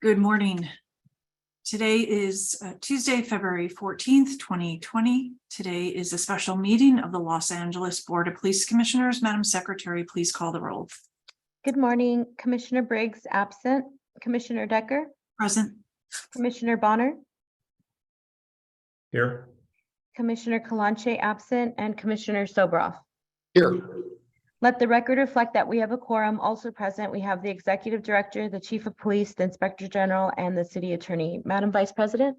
Good morning. Today is Tuesday, February 14th, 2020. Today is a special meeting of the Los Angeles Board of Police Commissioners. Madam Secretary, please call the roll. Good morning. Commissioner Briggs absent. Commissioner Decker. Present. Commissioner Bonner. Here. Commissioner Kalanche absent and Commissioner Sobroff. Here. Let the record reflect that we have a quorum. Also present, we have the Executive Director, the Chief of Police, the Inspector General, and the City Attorney. Madam Vice President.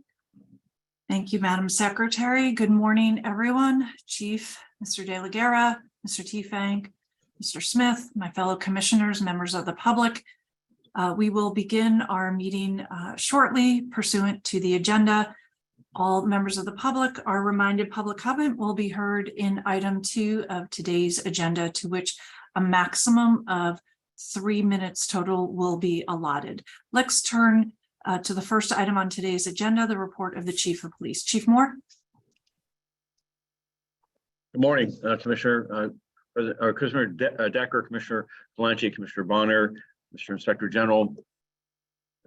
Thank you, Madam Secretary. Good morning, everyone. Chief, Mr. De La Guerra, Mr. T-Fank, Mr. Smith, my fellow commissioners, members of the public. We will begin our meeting shortly pursuant to the agenda. All members of the public are reminded public comment will be heard in item 2 of today's agenda, to which a maximum of 3 minutes total will be allotted. Let's turn to the first item on today's agenda, the report of the Chief of Police. Chief Moore. Good morning, Commissioner Decker, Commissioner Kalanche, Commissioner Bonner, Mr. Inspector General,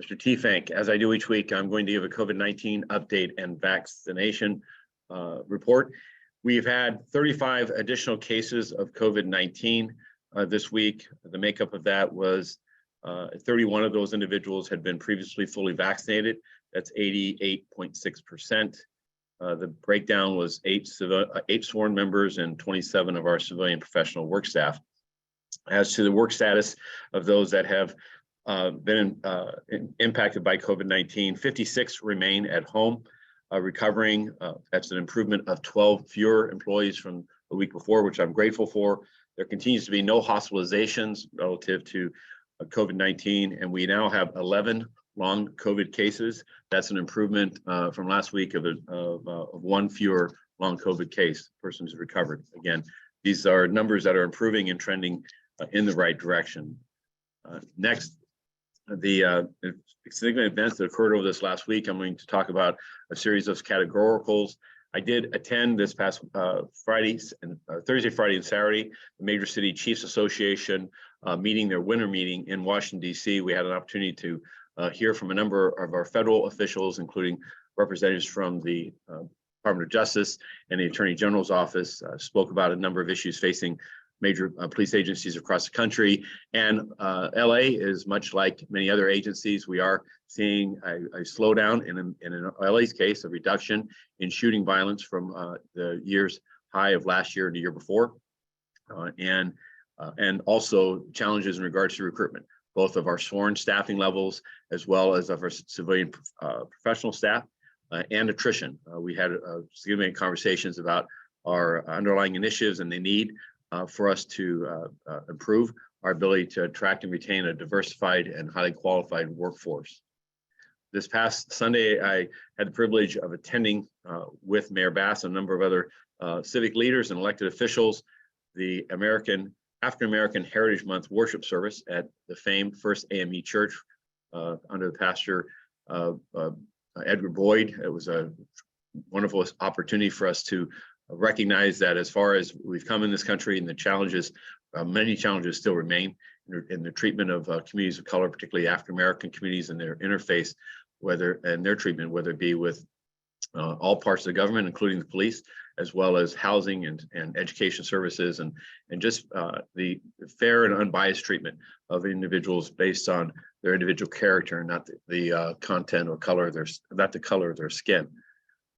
Mr. T-Fank. As I do each week, I'm going to give a COVID-19 update and vaccination report. We've had 35 additional cases of COVID-19 this week. The makeup of that was 31 of those individuals had been previously fully vaccinated. That's 88.6%. The breakdown was 8 sworn members and 27 of our civilian professional work staff. As to the work status of those that have been impacted by COVID-19, 56 remain at home recovering. That's an improvement of 12 fewer employees from the week before, which I'm grateful for. There continues to be no hospitalizations relative to COVID-19, and we now have 11 long COVID cases. That's an improvement from last week of one fewer long COVID case. Persons who recovered. Again, these are numbers that are improving and trending in the right direction. Next, the significant events that occurred over this last week, I'm going to talk about a series of categoricals. I did attend this past Thursday, Friday, and Saturday, the Major City Chiefs Association meeting, their winter meeting in Washington, D.C. We had an opportunity to hear from a number of our federal officials, including representatives from the Department of Justice and the Attorney General's office, spoke about a number of issues facing major police agencies across the country. And LA is much like many other agencies. We are seeing a slowdown in LA's case, a reduction in shooting violence from the year's high of last year and the year before. And also challenges in regards to recruitment, both of our sworn staffing levels, as well as of our civilian professional staff and attrition. We had significant conversations about our underlying initiatives and the need for us to improve our ability to attract and retain a diversified and highly qualified workforce. This past Sunday, I had the privilege of attending with Mayor Bass and a number of other civic leaders and elected officials the African American Heritage Month worship service at the famed First AME Church under the pastor Edgar Boyd. It was a wonderful opportunity for us to recognize that as far as we've come in this country and the challenges, many challenges still remain in the treatment of communities of color, particularly African American communities and their interface, their treatment, whether it be with all parts of the government, including the police, as well as housing and education services, and just the fair and unbiased treatment of individuals based on their individual character, and not the content or color of not the color of their skin.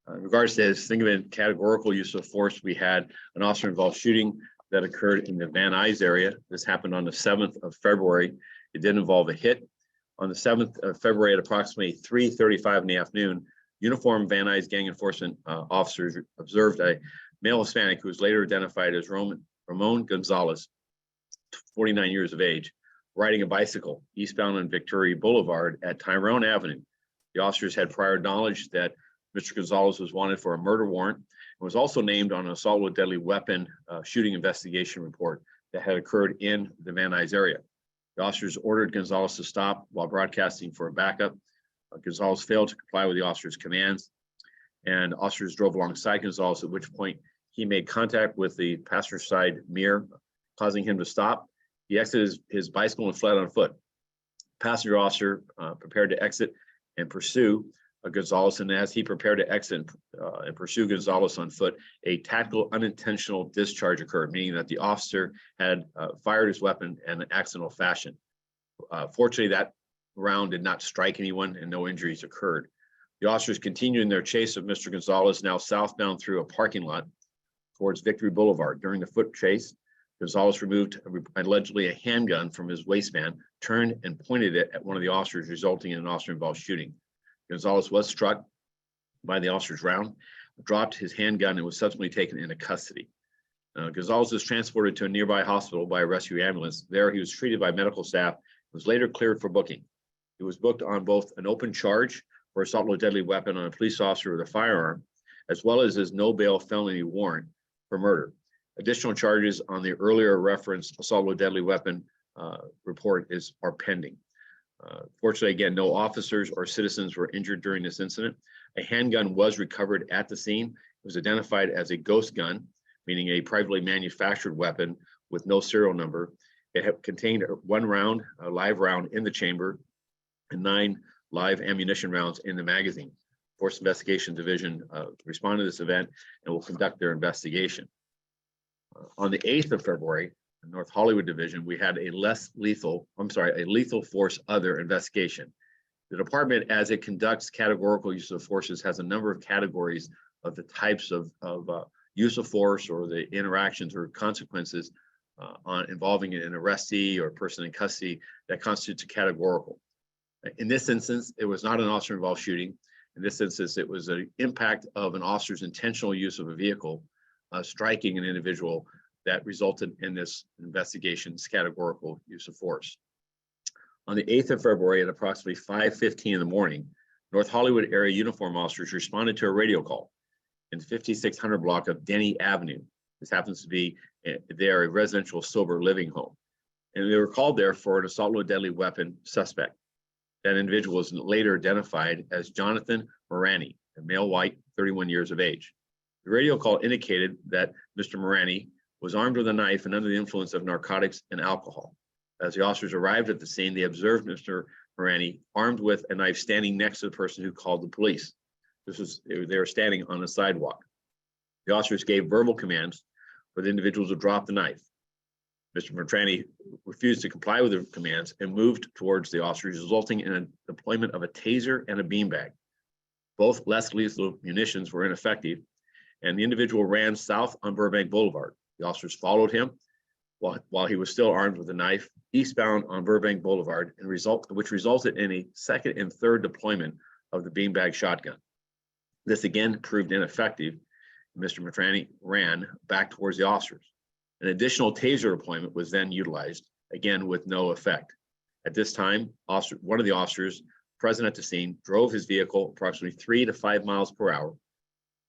In regards to his significant categorical use of force, we had an officer-involved shooting that occurred in the Van Nuys area. This happened on the 7th of February. It did involve a hit. On the 7th of February at approximately 3:35 in the afternoon, uniformed Van Nuys gang enforcement officers observed a male Hispanic who was later identified as Ramon Gonzalez, 49 years of age, riding a bicycle eastbound on Victoria Boulevard at Tyrone Avenue. The officers had prior knowledge that Mr. Gonzalez was wanted for a murder warrant and was also named on an assault with deadly weapon shooting investigation report that had occurred in the Van Nuys area. The officers ordered Gonzalez to stop while broadcasting for a backup. Gonzalez failed to comply with the officer's commands, and officers drove alongside Gonzalez, at which point he made contact with the passenger side mirror, causing him to stop. He exited his bicycle and fled on foot. Passenger officer prepared to exit and pursue Gonzalez, and as he prepared to exit and pursue Gonzalez on foot, a tactical unintentional discharge occurred, meaning that the officer had fired his weapon in an accidental fashion. Fortunately, that round did not strike anyone and no injuries occurred. The officers continued in their chase of Mr. Gonzalez, now southbound through a parking lot towards Victory Boulevard. During the foot chase, Gonzalez removed allegedly a handgun from his waistband, turned and pointed it at one of the officers, resulting in an officer-involved shooting. Gonzalez was struck by the officer's round, dropped his handgun, and was subsequently taken into custody. Gonzalez was transported to a nearby hospital by a rescue ambulance. There, he was treated by medical staff, was later cleared for booking. He was booked on both an open charge for assault with a deadly weapon on a police officer with a firearm, as well as his no bail felony warrant for murder. Additional charges on the earlier referenced assault with a deadly weapon report are pending. Fortunately, again, no officers or citizens were injured during this incident. A handgun was recovered at the scene. It was identified as a ghost gun, meaning a privately manufactured weapon with no serial number. It had contained one round, a live round in the chamber, and 9 live ammunition rounds in the magazine. Force Investigation Division responded to this event and will conduct their investigation. On the 8th of February, the North Hollywood Division, we had a lethal force other investigation. The department, as it conducts categorical use of forces, has a number of categories of the types of use of force or the interactions or consequences involving an arrestee or person in custody that constitutes a categorical. In this instance, it was not an officer-involved shooting. In this instance, it was an impact of an officer's intentional use of a vehicle striking an individual that resulted in this investigation's categorical use of force. On the 8th of February at approximately 5:15 in the morning, North Hollywood area uniform officers responded to a radio call in the 5600 block of Denny Avenue. This happens to be a residential sober living home. And they were called there for an assault with a deadly weapon suspect. That individual was later identified as Jonathan Morani, a male white, 31 years of age. The radio call indicated that Mr. Morani was armed with a knife and under the influence of narcotics and alcohol. As the officers arrived at the scene, they observed Mr. Morani armed with a knife standing next to the person who called the police. They were standing on the sidewalk. The officers gave verbal commands for the individuals to drop the knife. Mr. Morani refused to comply with the commands and moved towards the officers, resulting in a deployment of a taser and a beanbag. Both less lethal munitions were ineffective, and the individual ran south on Burbank Boulevard. The officers followed him while he was still armed with a knife eastbound on Burbank Boulevard, which resulted in a second and third deployment of the beanbag shotgun. This again proved ineffective. Mr. Morani ran back towards the officers. An additional taser deployment was then utilized, again with no effect. At this time, one of the officers present at the scene drove his vehicle approximately 3 to 5 miles per hour,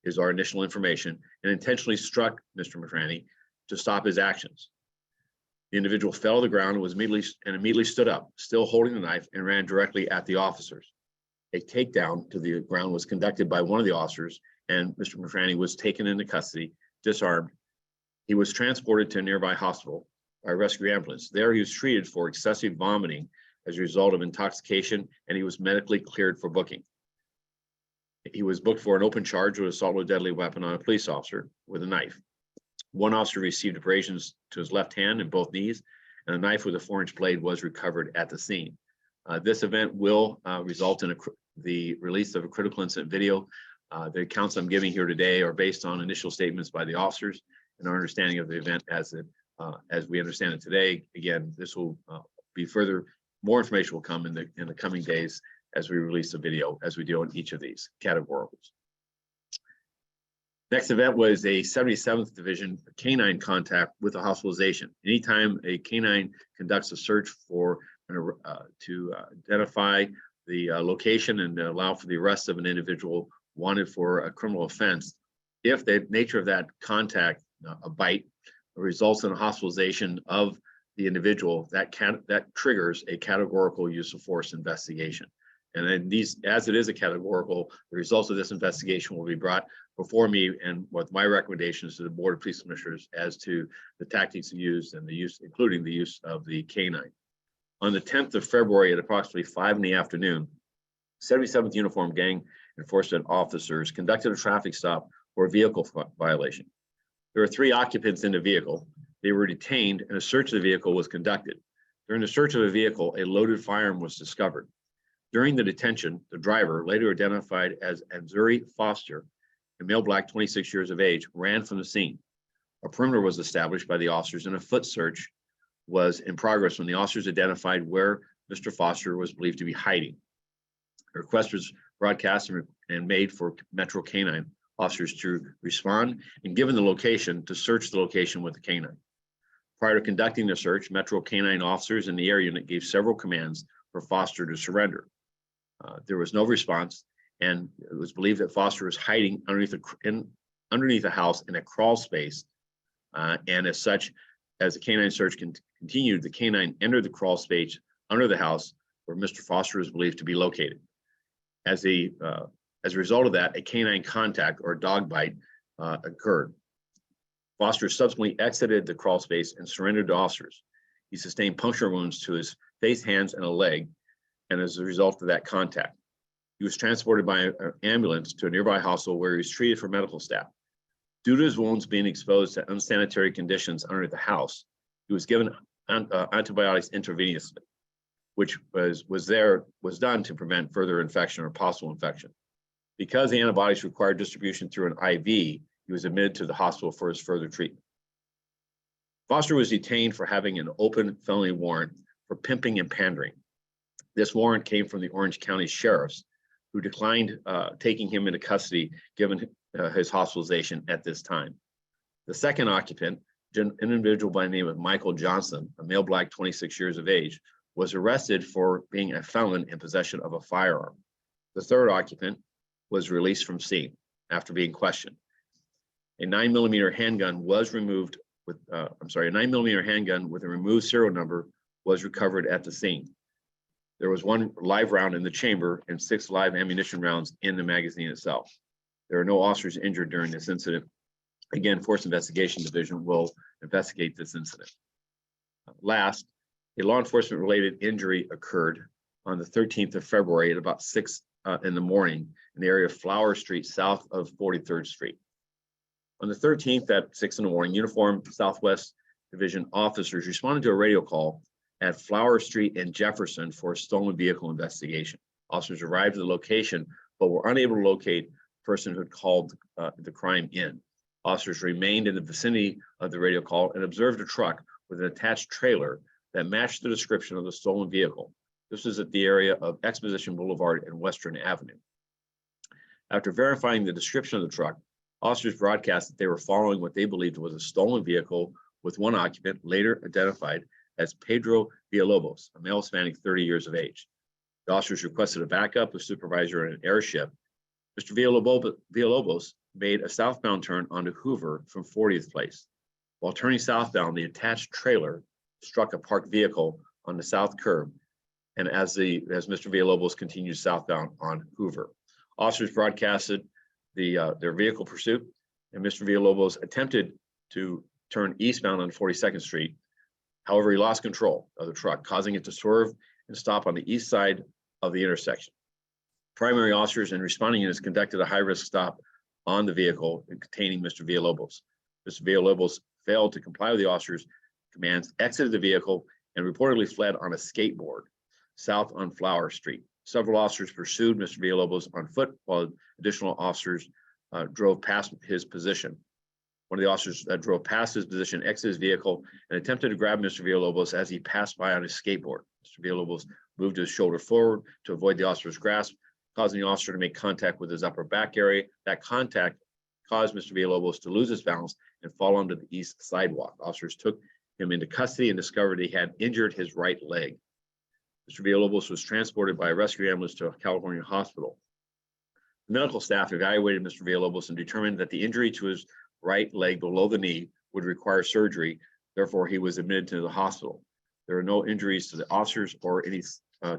is our initial information, and intentionally struck Mr. Morani to stop his actions. The individual fell to the ground and immediately stood up, still holding the knife, and ran directly at the officers. A takedown to the ground was conducted by one of the officers, and Mr. Morani was taken into custody, disarmed. He was transported to a nearby hospital by a rescue ambulance. There he was treated for excessive vomiting as a result of intoxication, and he was medically cleared for booking. He was booked for an open charge with assault with a deadly weapon on a police officer with a knife. One officer received abrasions to his left hand and both knees, and a knife with a 4-inch blade was recovered at the scene. This event will result in the release of a critical incident video. The accounts I'm giving here today are based on initial statements by the officers and our understanding of the event as we understand it today. Again, this will be more information will come in the coming days as we release the video, as we do on each of these categoricals. Next event was a 77th Division canine contact with a hospitalization. Anytime a canine conducts a search to identify the location and allow for the arrest of an individual wanted for a criminal offense, if the nature of that contact, a bite, results in a hospitalization of the individual, that triggers a categorical use of force investigation. And then as it is a categorical, the results of this investigation will be brought before me and with my recommendations to the Board of Police Commissioners as to the tactics used and including the use of the canine. On the 10th of February at approximately 5 in the afternoon, 77th Uniform Gang Enforcement officers conducted a traffic stop for a vehicle violation. There were 3 occupants in the vehicle. They were detained and a search of the vehicle was conducted. During the search of the vehicle, a loaded firearm was discovered. During the detention, the driver, later identified as Anzuri Foster, a male black 26 years of age, ran from the scene. A perimeter was established by the officers and a foot search was in progress when the officers identified where Mr. Foster was believed to be hiding. A request was broadcast and made for Metro K-9 officers to respond and given the location to search the location with the K-9. Prior to conducting the search, Metro K-9 officers in the air unit gave several commands for Foster to surrender. There was no response, and it was believed that Foster was hiding underneath a house in a crawl space. And as such, as the K-9 search continued, the K-9 entered the crawl space under the house where Mr. Foster was believed to be located. As a result of that, a K-9 contact or dog bite occurred. Foster subsequently exited the crawl space and surrendered to officers. He sustained puncture wounds to his face, hands, and a leg, and as a result of that contact, he was transported by an ambulance to a nearby hospital where he was treated for medical staff. Due to his wounds being exposed to unsanitary conditions under the house, he was given antibiotics intravenously, which was done to prevent further infection or possible infection. Because the antibiotics required distribution through an IV, he was admitted to the hospital for his further treatment. Foster was detained for having an open felony warrant for pimping and pandering. This warrant came from the Orange County sheriffs, who declined taking him into custody given his hospitalization at this time. The second occupant, an individual by the name of Michael Johnson, a male black 26 years of age, was arrested for being a felon in possession of a firearm. The third occupant was released from scene after being questioned. A 9mm handgun was removed with, a 9mm handgun with a removed serial number was recovered at the scene. There was 1 live round in the chamber and 6 live ammunition rounds in the magazine itself. There are no officers injured during this incident. Again, Force Investigation Division will investigate this incident. Last, a law enforcement related injury occurred on the 13th of February at about 6 in the morning in the area of Flower Street, south of 43rd Street. On the 13th at 6 in the morning, Uniform Southwest Division officers responded to a radio call at Flower Street and Jefferson for a stolen vehicle investigation. Officers arrived at the location, but were unable to locate the person who had called the crime in. Officers remained in the vicinity of the radio call and observed a truck with an attached trailer that matched the description of the stolen vehicle. This was at the area of Exposition Boulevard and Western Avenue. After verifying the description of the truck, officers broadcast that they were following what they believed was a stolen vehicle with 1 occupant, later identified as Pedro Villalobos, a male spanning 30 years of age. The officers requested a backup of supervisor and an airship. Mr. Villalobos made a southbound turn onto Hoover from 40th Place. While turning southbound, the attached trailer struck a parked vehicle on the south curb, and as Mr. Villalobos continued southbound on Hoover. Officers broadcasted their vehicle pursuit, and Mr. Villalobos attempted to turn eastbound on 42nd Street. However, he lost control of the truck, causing it to swerve and stop on the east side of the intersection. Primary officers and responding units conducted a high-risk stop on the vehicle containing Mr. Villalobos. Mr. Villalobos failed to comply with the officers' commands, exited the vehicle, and reportedly fled on a skateboard south on Flower Street. Several officers pursued Mr. Villalobos on foot, while additional officers drove past his position. One of the officers that drove past his position exited his vehicle and attempted to grab Mr. Villalobos as he passed by on his skateboard. Mr. Villalobos moved his shoulder forward to avoid the officer's grasp, causing the officer to make contact with his upper back area. That contact caused Mr. Villalobos to lose his balance and fall onto the east sidewalk. Officers took him into custody and discovered he had injured his right leg. Mr. Villalobos was transported by a rescue ambulance to a California hospital. The medical staff evaluated Mr. Villalobos and determined that the injury to his right leg below the knee would require surgery. Therefore, he was admitted to the hospital. There are no injuries to the officers or any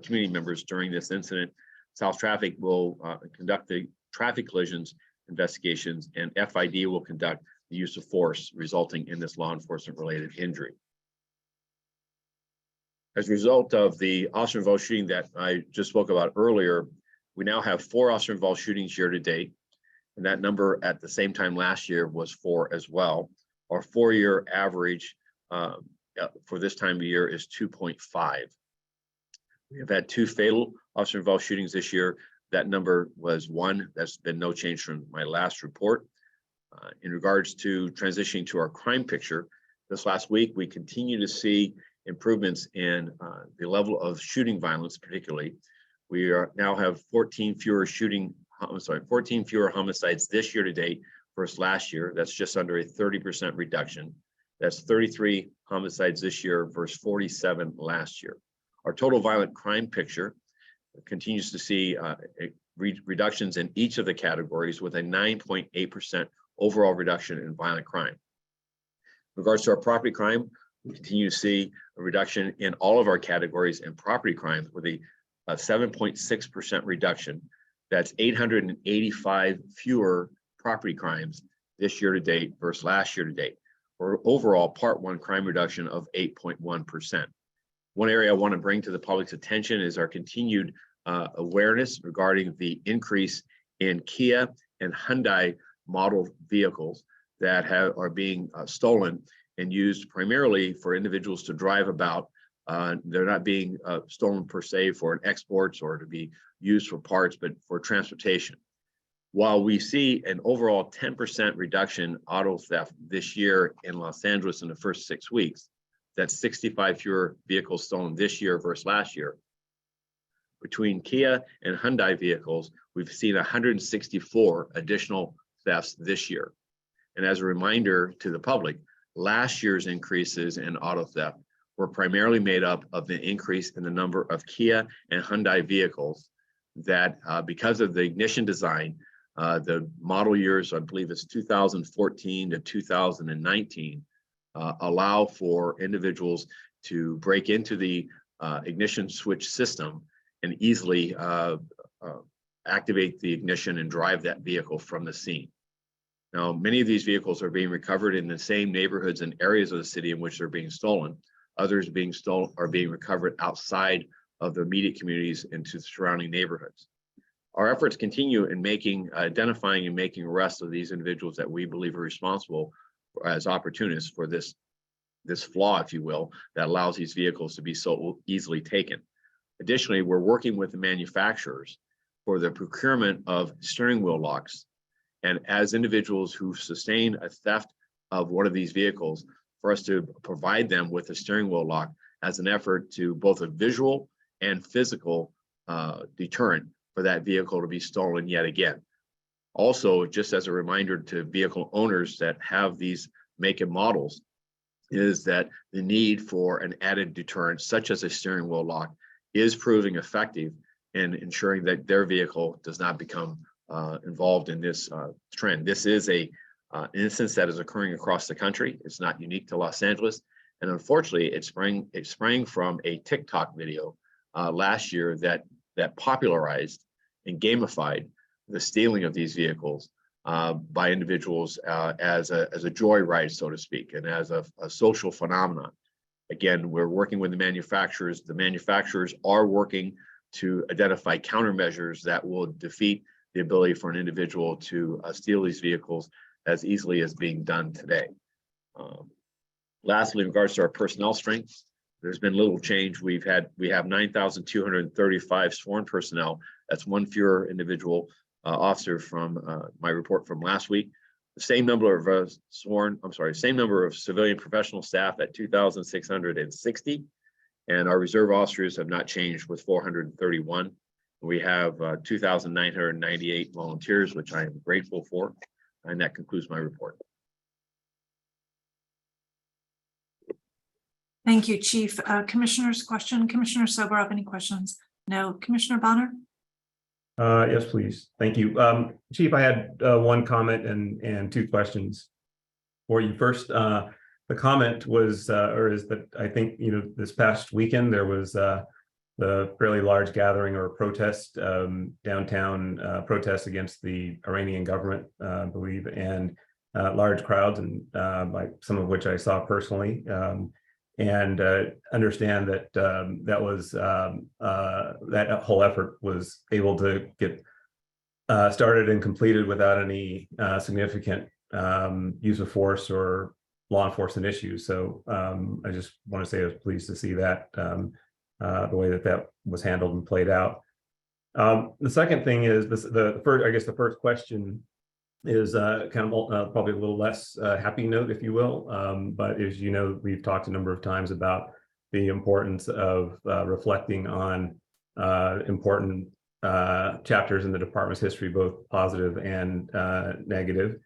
community members during this incident. South Traffic will conduct the traffic collisions investigations, and FID will conduct the use of force resulting in this law enforcement related injury. As a result of the officer-involved shooting that I just spoke about earlier, we now have 4 officer-involved shootings year to date. And that number at the same time last year was 4 as well. Our 4-year average for this time of year is 2.5. We have had 2 fatal officer-involved shootings this year. That number was 1. That's been no change from my last report. In regards to transitioning to our crime picture, this last week, we continue to see improvements in the level of shooting violence, particularly. We now have 14 fewer homicides this year to date versus last year. That's just under a 30% reduction. That's 33 homicides this year versus 47 last year. Our total violent crime picture continues to see reductions in each of the categories with a 9.8% overall reduction in violent crime. In regards to our property crime, we continue to see a reduction in all of our categories in property crime with a 7.6% reduction. That's 885 fewer property crimes this year to date versus last year to date, or overall Part 1 crime reduction of 8.1%. One area I want to bring to the public's attention is our continued awareness regarding the increase in Kia and Hyundai model vehicles that are being stolen and used primarily for individuals to drive about. They're not being stolen per se for an exports or to be used for parts, but for transportation. While we see an overall 10% reduction auto theft this year in Los Angeles in the first 6 weeks, that's 65 fewer vehicles stolen this year versus last year. Between Kia and Hyundai vehicles, we've seen 164 additional thefts this year. And as a reminder to the public, last year's increases in auto theft were primarily made up of the increase in the number of Kia and Hyundai vehicles that because of the ignition design, the model years, I believe it's 2014 to 2019, allow for individuals to break into the ignition switch system and easily activate the ignition and drive that vehicle from the scene. Now, many of these vehicles are being recovered in the same neighborhoods and areas of the city in which they're being stolen. Others being stolen are being recovered outside of the immediate communities into the surrounding neighborhoods. Our efforts continue in identifying and making arrests of these individuals that we believe are responsible as opportunists for this flaw, if you will, that allows these vehicles to be so easily taken. Additionally, we're working with the manufacturers for the procurement of steering wheel locks. And as individuals who sustain a theft of one of these vehicles, for us to provide them with a steering wheel lock as an effort to both a visual and physical deterrent for that vehicle to be stolen yet again. Also, just as a reminder to vehicle owners that have these make and models, is that the need for an added deterrent, such as a steering wheel lock, is proving effective in ensuring that their vehicle does not become involved in this trend. This is an instance that is occurring across the country. It's not unique to Los Angeles. And unfortunately, it sprang from a TikTok video last year that popularized and gamified the stealing of these vehicles by individuals as a joyride, so to speak, and as a social phenomenon. Again, we're working with the manufacturers. The manufacturers are working to identify countermeasures that will defeat the ability for an individual to steal these vehicles as easily as being done today. Lastly, in regards to our personnel strength, there's been little change. We have 9,235 sworn personnel. That's one fewer individual officer from my report from last week. The same number of same number of civilian professional staff at 2,660, and our reserve officers have not changed with 431. We have 2,998 volunteers, which I am grateful for, and that concludes my report. Thank you, Chief. Commissioner's question. Commissioner Soboroff, any questions? No. Commissioner Bonner? Yes, please. Thank you. Chief, I had one comment and two questions for you. First, the comment was, is that I think, this past weekend there was the fairly large gathering or protest downtown, protest against the Iranian government, I believe, and large crowds, and some of which I saw personally. and understand that that whole effort was able to get started and completed without any significant use of force or law enforcement issues. So I just want to say I was pleased to see that the way that was handled and played out. The second thing is the first question is kind of probably a little less happy note, if you will. But as you know, we've talked a number of times about the importance of reflecting on important chapters in the department's history, both positive and negative.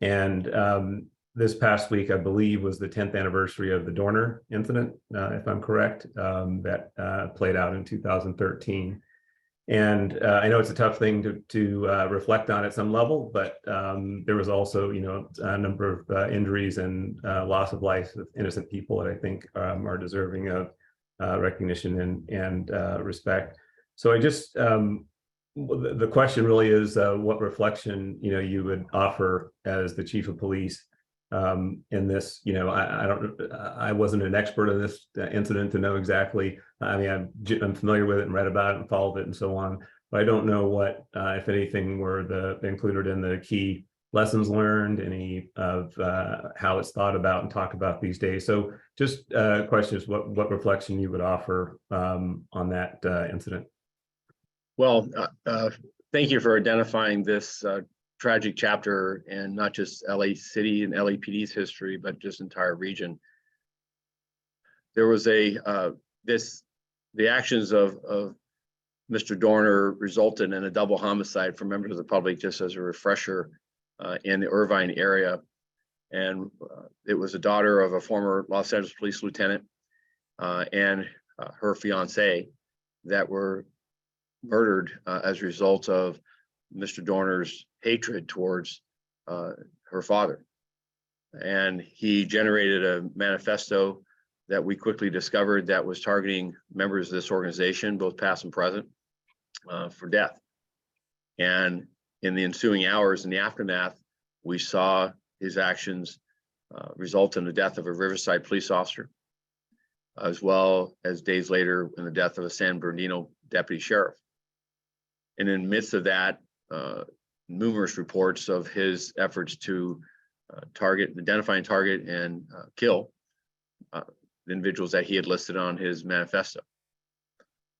And this past week, I believe, was the 10th anniversary of the Dorner incident, if I'm correct, that played out in 2013. And I know it's a tough thing to reflect on at some level, but there was also, a number of injuries and loss of life of innocent people that I think are deserving of recognition and respect. So I just, the question really is what reflection, you would offer as the chief of police in this. I wasn't an expert in this incident to know exactly. I mean, I'm familiar with it and read about it and followed it and so on, but I don't know what, if anything, were included in the key lessons learned, any of how it's thought about and talked about these days. So just questions, what reflection you would offer on that incident. Well, thank you for identifying this tragic chapter, and not just LA City and LAPD's history, but just entire region. There was the actions of Mr. Dorner resulted in a double homicide for members of the public, just as a refresher, in the Irvine area. And it was a daughter of a former Los Angeles police lieutenant and her fiance that were murdered as a result of Mr. Dorner's hatred towards her father. And he generated a manifesto that we quickly discovered that was targeting members of this organization, both past and present, for death. And in the ensuing hours, in the aftermath, we saw his actions result in the death of a Riverside police officer, as well as days later in the death of a San Bernardino deputy sheriff. And in the midst of that, numerous reports of his efforts to identify and target and kill the individuals that he had listed on his manifesto.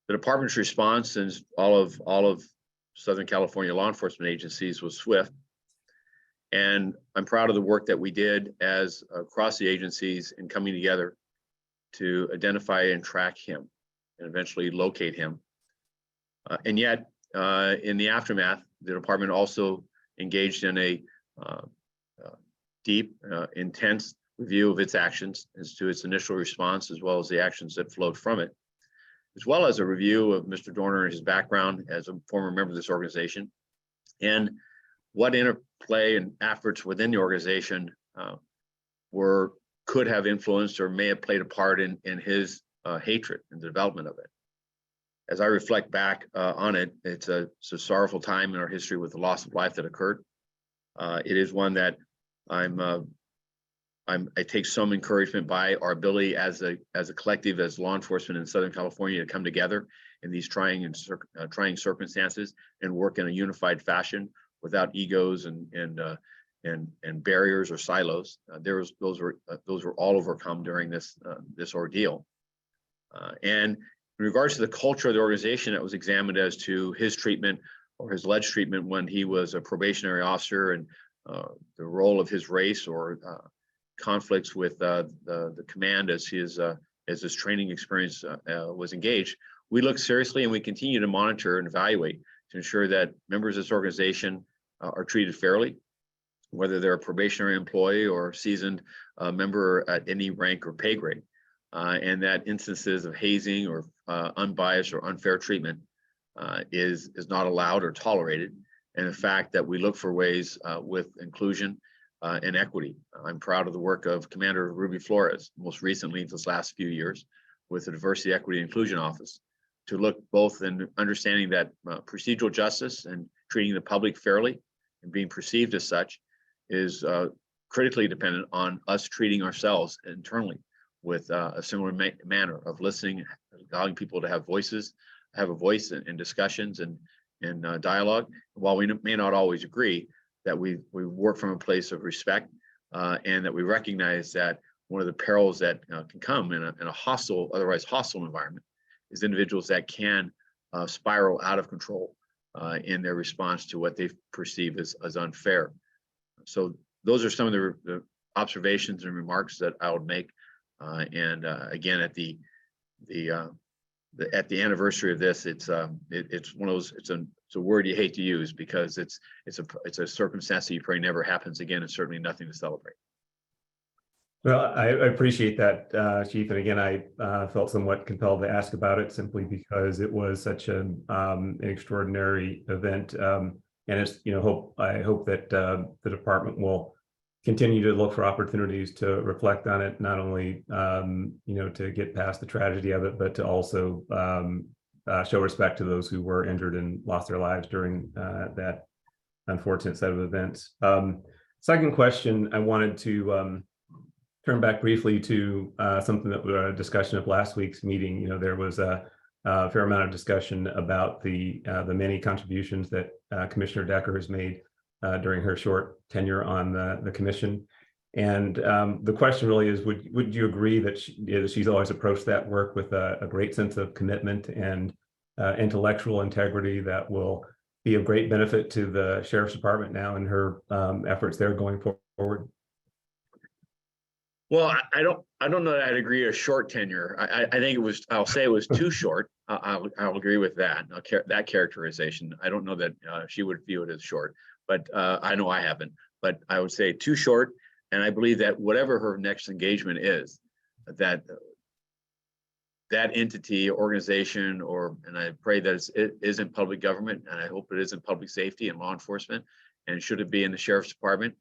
The department's response, and all of Southern California law enforcement agencies, was swift. And I'm proud of the work that we did as across the agencies in coming together to identify and track him and eventually locate him. And yet, in the aftermath, the department also engaged in a deep, intense review of its actions as to its initial response, as well as the actions that flowed from it, as well as a review of Mr. Dorner and his background as a former member of this organization, and what interplay and efforts within the organization could have influenced or may have played a part in his hatred and the development of it. As I reflect back on it, it's a sorrowful time in our history with the loss of life that occurred. It is one that I take some encouragement by our ability as a collective, as law enforcement in Southern California, to come together in these trying circumstances and work in a unified fashion without egos and barriers or silos. Those were all overcome during this ordeal. And in regards to the culture of the organization, it was examined as to his treatment or his alleged treatment when he was a probationary officer, and the role of his race or conflicts with the command as his training experience was engaged. We look seriously, and we continue to monitor and evaluate to ensure that members of this organization are treated fairly, whether they're a probationary employee or seasoned member at any rank or pay grade, and that instances of hazing or unbiased or unfair treatment is not allowed or tolerated, and the fact that we look for ways with inclusion and equity. I'm proud of the work of Commander Ruby Flores, most recently this last few years, with the Diversity, Equity, and Inclusion Office, to look both in understanding that procedural justice and treating the public fairly and being perceived as such is critically dependent on us treating ourselves internally with a similar manner of listening, allowing people to have a voice in discussions and in dialogue. While we may not always agree, that we work from a place of respect, and that we recognize that one of the perils that can come in a hostile, otherwise hostile environment is individuals that can spiral out of control in their response to what they perceive as unfair. So those are some of the observations and remarks that I would make. Again, at the anniversary of this, it's one of those, it's a word you hate to use because it's a circumstance that you pray never happens again, and certainly nothing to celebrate. Well, I appreciate that, Chief. And again, I felt somewhat compelled to ask about it simply because it was such an extraordinary event. And it's, I hope that the department will continue to look for opportunities to reflect on it, not only, to get past the tragedy of it, but to also show respect to those who were injured and lost their lives during that unfortunate set of events. Second question, I wanted to turn back briefly to something that was a discussion of last week's meeting. There was a fair amount of discussion about the many contributions that Commissioner Decker has made during her short tenure on the commission. And the question really is, would you agree that she's always approached that work with a great sense of commitment and intellectual integrity that will be of great benefit to the Sheriff's Department now in her efforts there going forward? Well, I don't know that I'd agree a short tenure. I think I'll say it was too short. I'll agree with that. That characterization. I don't know that she would view it as short, but I know I haven't. But I would say too short. And I believe that whatever her next engagement is, that entity, organization, and I pray that it is in public government, and I hope it is in public safety and law enforcement, and should it be in the Sheriff's Department,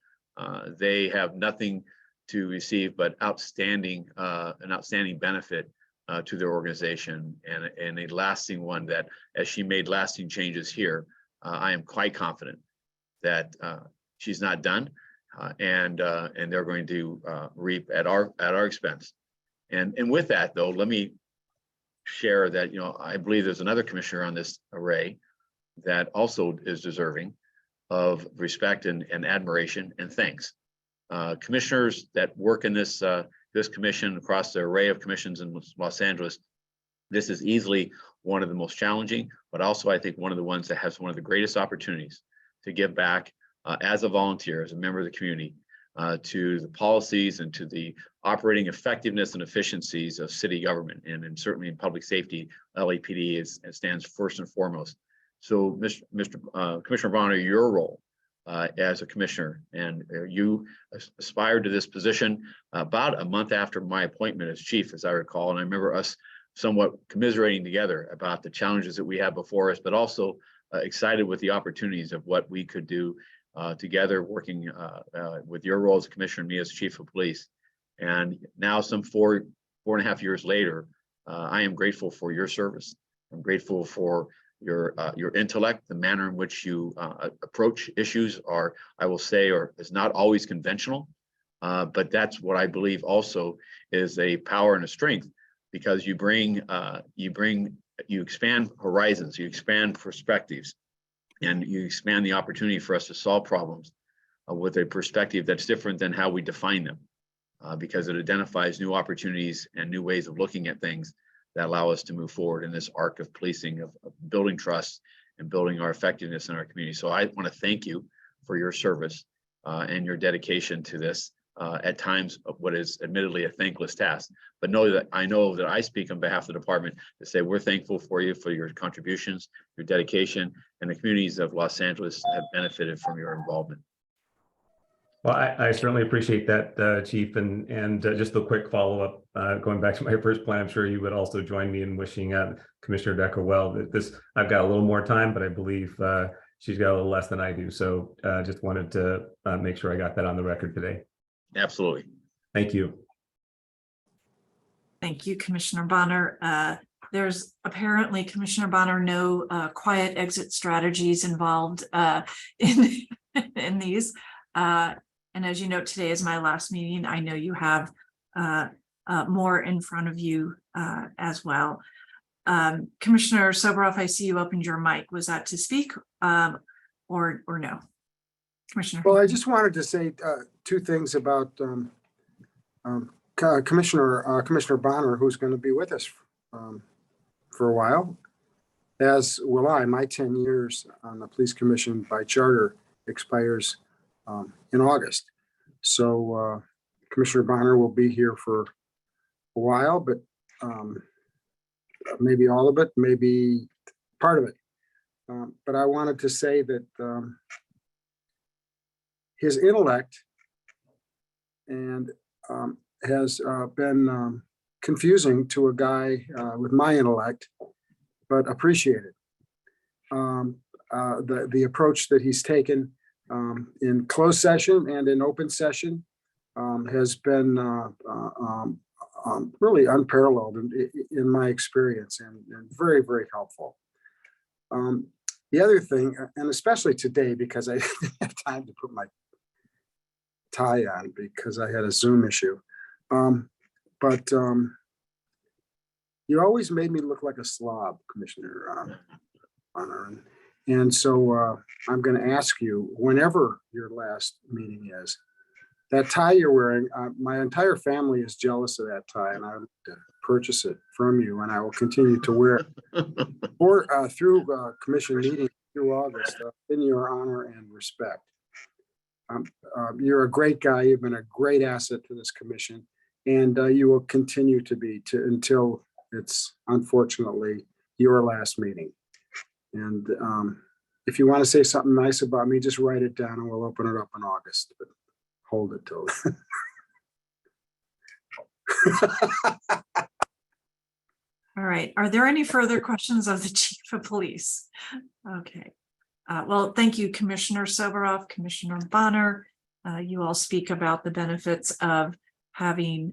they have nothing to receive but an outstanding benefit to their organization, and a lasting one that, as she made lasting changes here, I am quite confident that she's not done, and they're going to reap at our expense. And with that, though, let me share that I believe there's another commissioner on this array that also is deserving of respect and admiration and thanks. Commissioners that work in this commission across the array of commissions in Los Angeles, this is easily one of the most challenging, but also I think one of the ones that has one of the greatest opportunities to give back as a volunteer, as a member of the community, to the policies and to the operating effectiveness and efficiencies of city government, and certainly in public safety, LAPD stands first and foremost. So, Commissioner Bonner, your role as a commissioner, and you aspired to this position about a month after my appointment as chief, as I recall, and I remember us somewhat commiserating together about the challenges that we have before us, but also excited with the opportunities of what we could do together, working with your role as a commissioner and me as chief of police. And now, some four and a half years later, I am grateful for your service. I'm grateful for your intellect, the manner in which you approach issues is not always conventional, but that's what I believe also is a power and a strength, because you expand horizons, you expand perspectives, and you expand the opportunity for us to solve problems with a perspective that's different than how we define them, because it identifies new opportunities and new ways of looking at things that allow us to move forward in this arc of policing, of building trust and building our effectiveness in our community. So I want to thank you for your service and your dedication to this at times of what is admittedly a thankless task. But I know that I speak on behalf of the department to say we're thankful for you, for your contributions, your dedication, and the communities of Los Angeles have benefited from your involvement. Well, I certainly appreciate that, Chief, and just a quick follow-up, going back to my first point, I'm sure you would also join me in wishing Commissioner Decker well. I've got a little more time, but I believe she's got a little less than I do. So just wanted to make sure I got that on the record today. Absolutely. Thank you. Thank you, Commissioner Bonner. There's apparently, Commissioner Bonner, no quiet exit strategies involved in these. And as you know, today is my last meeting. I know you have more in front of you as well. Commissioner Soboroff, I see you opened your mic. Was that to speak or no? Commissioner. Well, I just wanted to say two things about Commissioner Bonner, who's going to be with us for a while, as will I. My 10 years on the Police Commission by charter expires in August. So Commissioner Bonner will be here for a while, but maybe all of it, maybe part of it. But I wanted to say that his intellect and has been confusing to a guy with my intellect, but appreciated. The approach that he's taken in closed session and in open session has been really unparalleled in my experience and very, very helpful. The other thing, and especially today, because I didn't have time to put my tie on because I had a Zoom issue. But you always made me look like a slob, Commissioner Bonner. And so I'm going to ask you, whenever your last meeting is, that tie you're wearing, my entire family is jealous of that tie, and I would purchase it from you, and I will continue to wear it or through commission meetings through August in your honor and respect. You're a great guy. You've been a great asset to this commission, and you will continue to be until it's unfortunately your last meeting. And if you want to say something nice about me, just write it down and we'll open it up in August. But hold it till. All right. Are there any further questions of the Chief of Police? Okay. Well, thank you, Commissioner Soboroff, Commissioner Bonner. You all speak about the benefits of having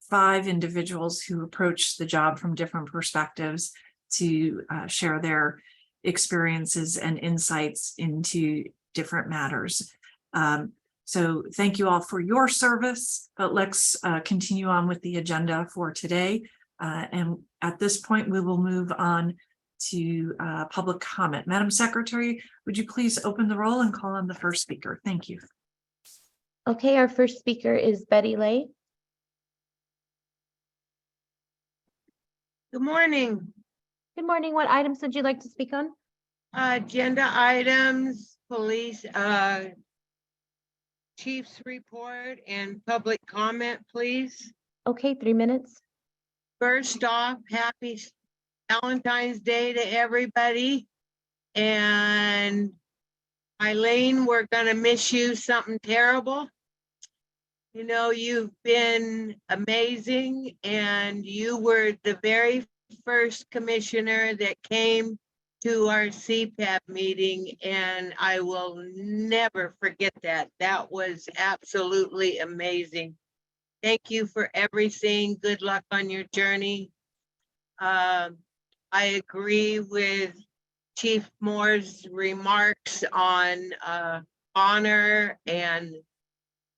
5 individuals who approach the job from different perspectives to share their experiences and insights into different matters. So thank you all for your service, but let's continue on with the agenda for today. And at this point, we will move on to public comment. Madam Secretary, would you please open the roll and call on the first speaker? Thank you. Okay, our first speaker is Betty Lay. Good morning. Good morning. What items would you like to speak on? Agenda items, police, chief's report and public comment, please. Okay, 3 minutes. First off, happy Valentine's Day to everybody. And Eileen, we're gonna miss you something terrible. You know, you've been amazing, and you were the very first commissioner that came to our CPAP meeting, and I will never forget that. That was absolutely amazing. Thank you for everything. Good luck on your journey. I agree with Chief Moore's remarks on honor and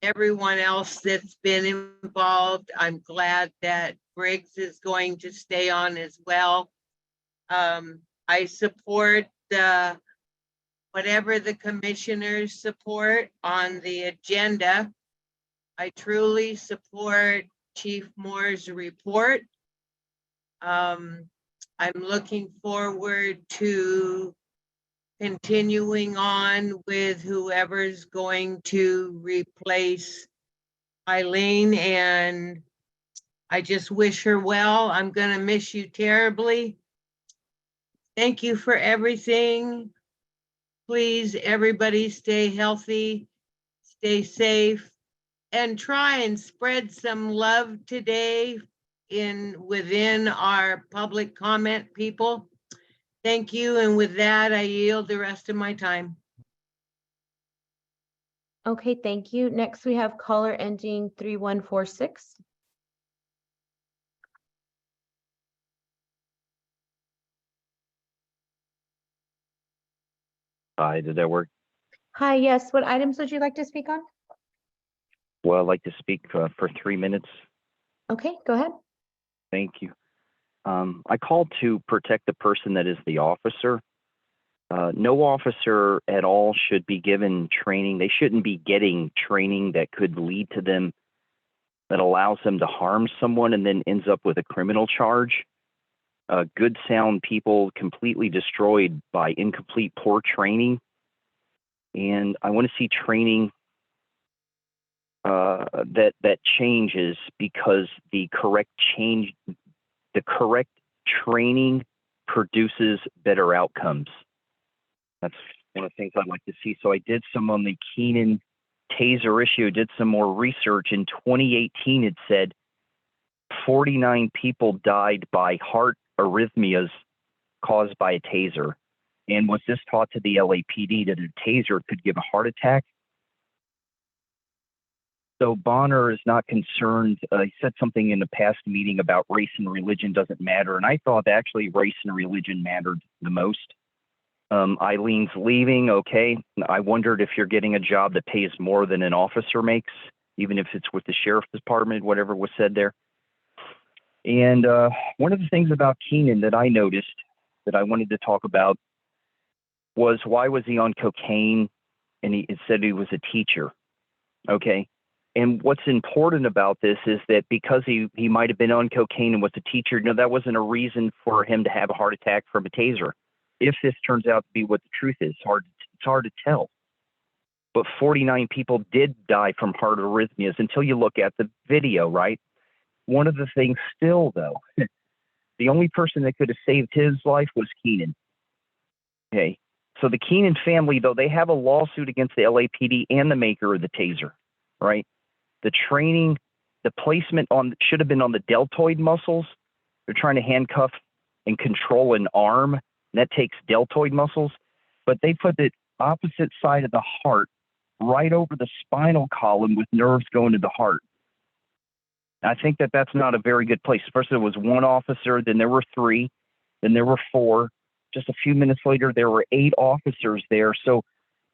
everyone else that's been involved. I'm glad that Briggs is going to stay on as well. I support whatever the commissioners support on the agenda. I truly support Chief Moore's report. I'm looking forward to continuing on with whoever's going to replace Eileen, and I just wish her well. I'm gonna miss you terribly. Thank you for everything. Please, everybody stay healthy, stay safe, and try and spread some love today within our public comment people. Thank you, and with that, I yield the rest of my time. Okay, thank you. Next, we have caller ending 3146. Hi, did that work? Hi, yes. What items would you like to speak on? Well, I'd like to speak for 3 minutes Okay, go ahead. Thank you. I called to protect the person that is the officer. No officer at all should be given training. They shouldn't be getting training that could lead to them, that allows them to harm someone and then ends up with a criminal charge. Good, sound people completely destroyed by incomplete, poor training. And I want to see training that changes, because the correct training produces better outcomes. That's one of the things I'd like to see. So I did some on the Keenan taser issue, did some more research. In 2018, it said 49 people died by heart arrhythmias caused by a taser. And was this taught to the LAPD that a taser could give a heart attack? So Bonner is not concerned. He said something in the past meeting about race and religion doesn't matter. And I thought actually race and religion mattered the most. Eileen's leaving. Okay. I wondered if you're getting a job that pays more than an officer makes, even if it's with the sheriff's department, whatever was said there. And one of the things about Keenan that I noticed that I wanted to talk about was, why was he on cocaine? And it said he was a teacher. Okay. And what's important about this is that because he might have been on cocaine and was a teacher, no, that wasn't a reason for him to have a heart attack from a taser. If this turns out to be what the truth is, it's hard to tell. But 49 people did die from heart arrhythmias until you look at the video, right? One of the things still, though, the only person that could have saved his life was Keenan. Okay. So the Keenan family, though, they have a lawsuit against the LAPD and the maker of the taser, right? The training, the placement should have been on the deltoid muscles. They're trying to handcuff and control an arm, and that takes deltoid muscles. But they put the opposite side of the heart right over the spinal column with nerves going to the heart. I think that that's not a very good place. First, there was one officer, then there were 3, then there were 4. Just a few minutes later, there were 8 officers there. So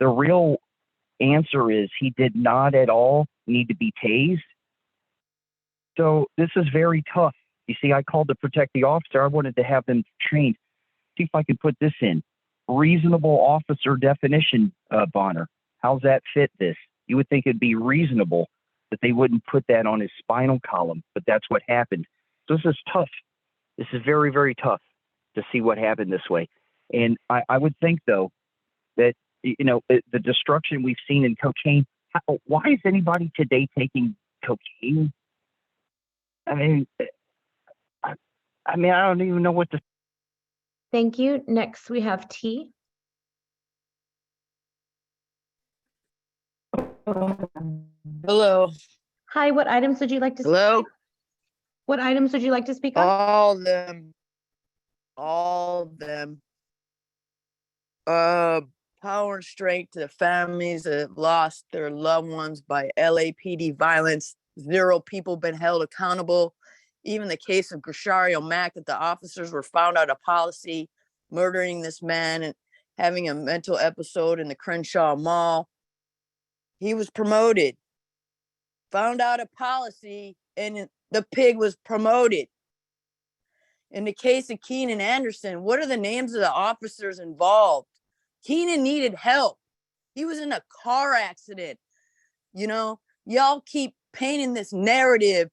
the real answer is he did not at all need to be tased. So this is very tough. You see, I called to protect the officer. I wanted to have them trained. See if I can put this in. Reasonable officer definition, Bonner. How's that fit this? You would think it'd be reasonable that they wouldn't put that on his spinal column, but that's what happened. So this is tough. This is very, very tough to see what happened this way. And I would think, though, that, you know, the destruction we've seen in cocaine, why is anybody today taking cocaine? I mean, I don't even know what to. Thank you. Next, we have T. Hello. Hi, what items would you like to? Hello. What items would you like to speak on? All of them. All of them. Power and strength to the families that have lost their loved ones by LAPD violence. 0 people been held accountable. Even the case of Grishario Mack, that the officers were found out of policy, murdering this man and having a mental episode in the Crenshaw Mall. He was promoted, found out of policy, and the pig was promoted. In the case of Keenan Anderson, what are the names of the officers involved? Keenan needed help. He was in a car accident. You know, y'all keep painting this narrative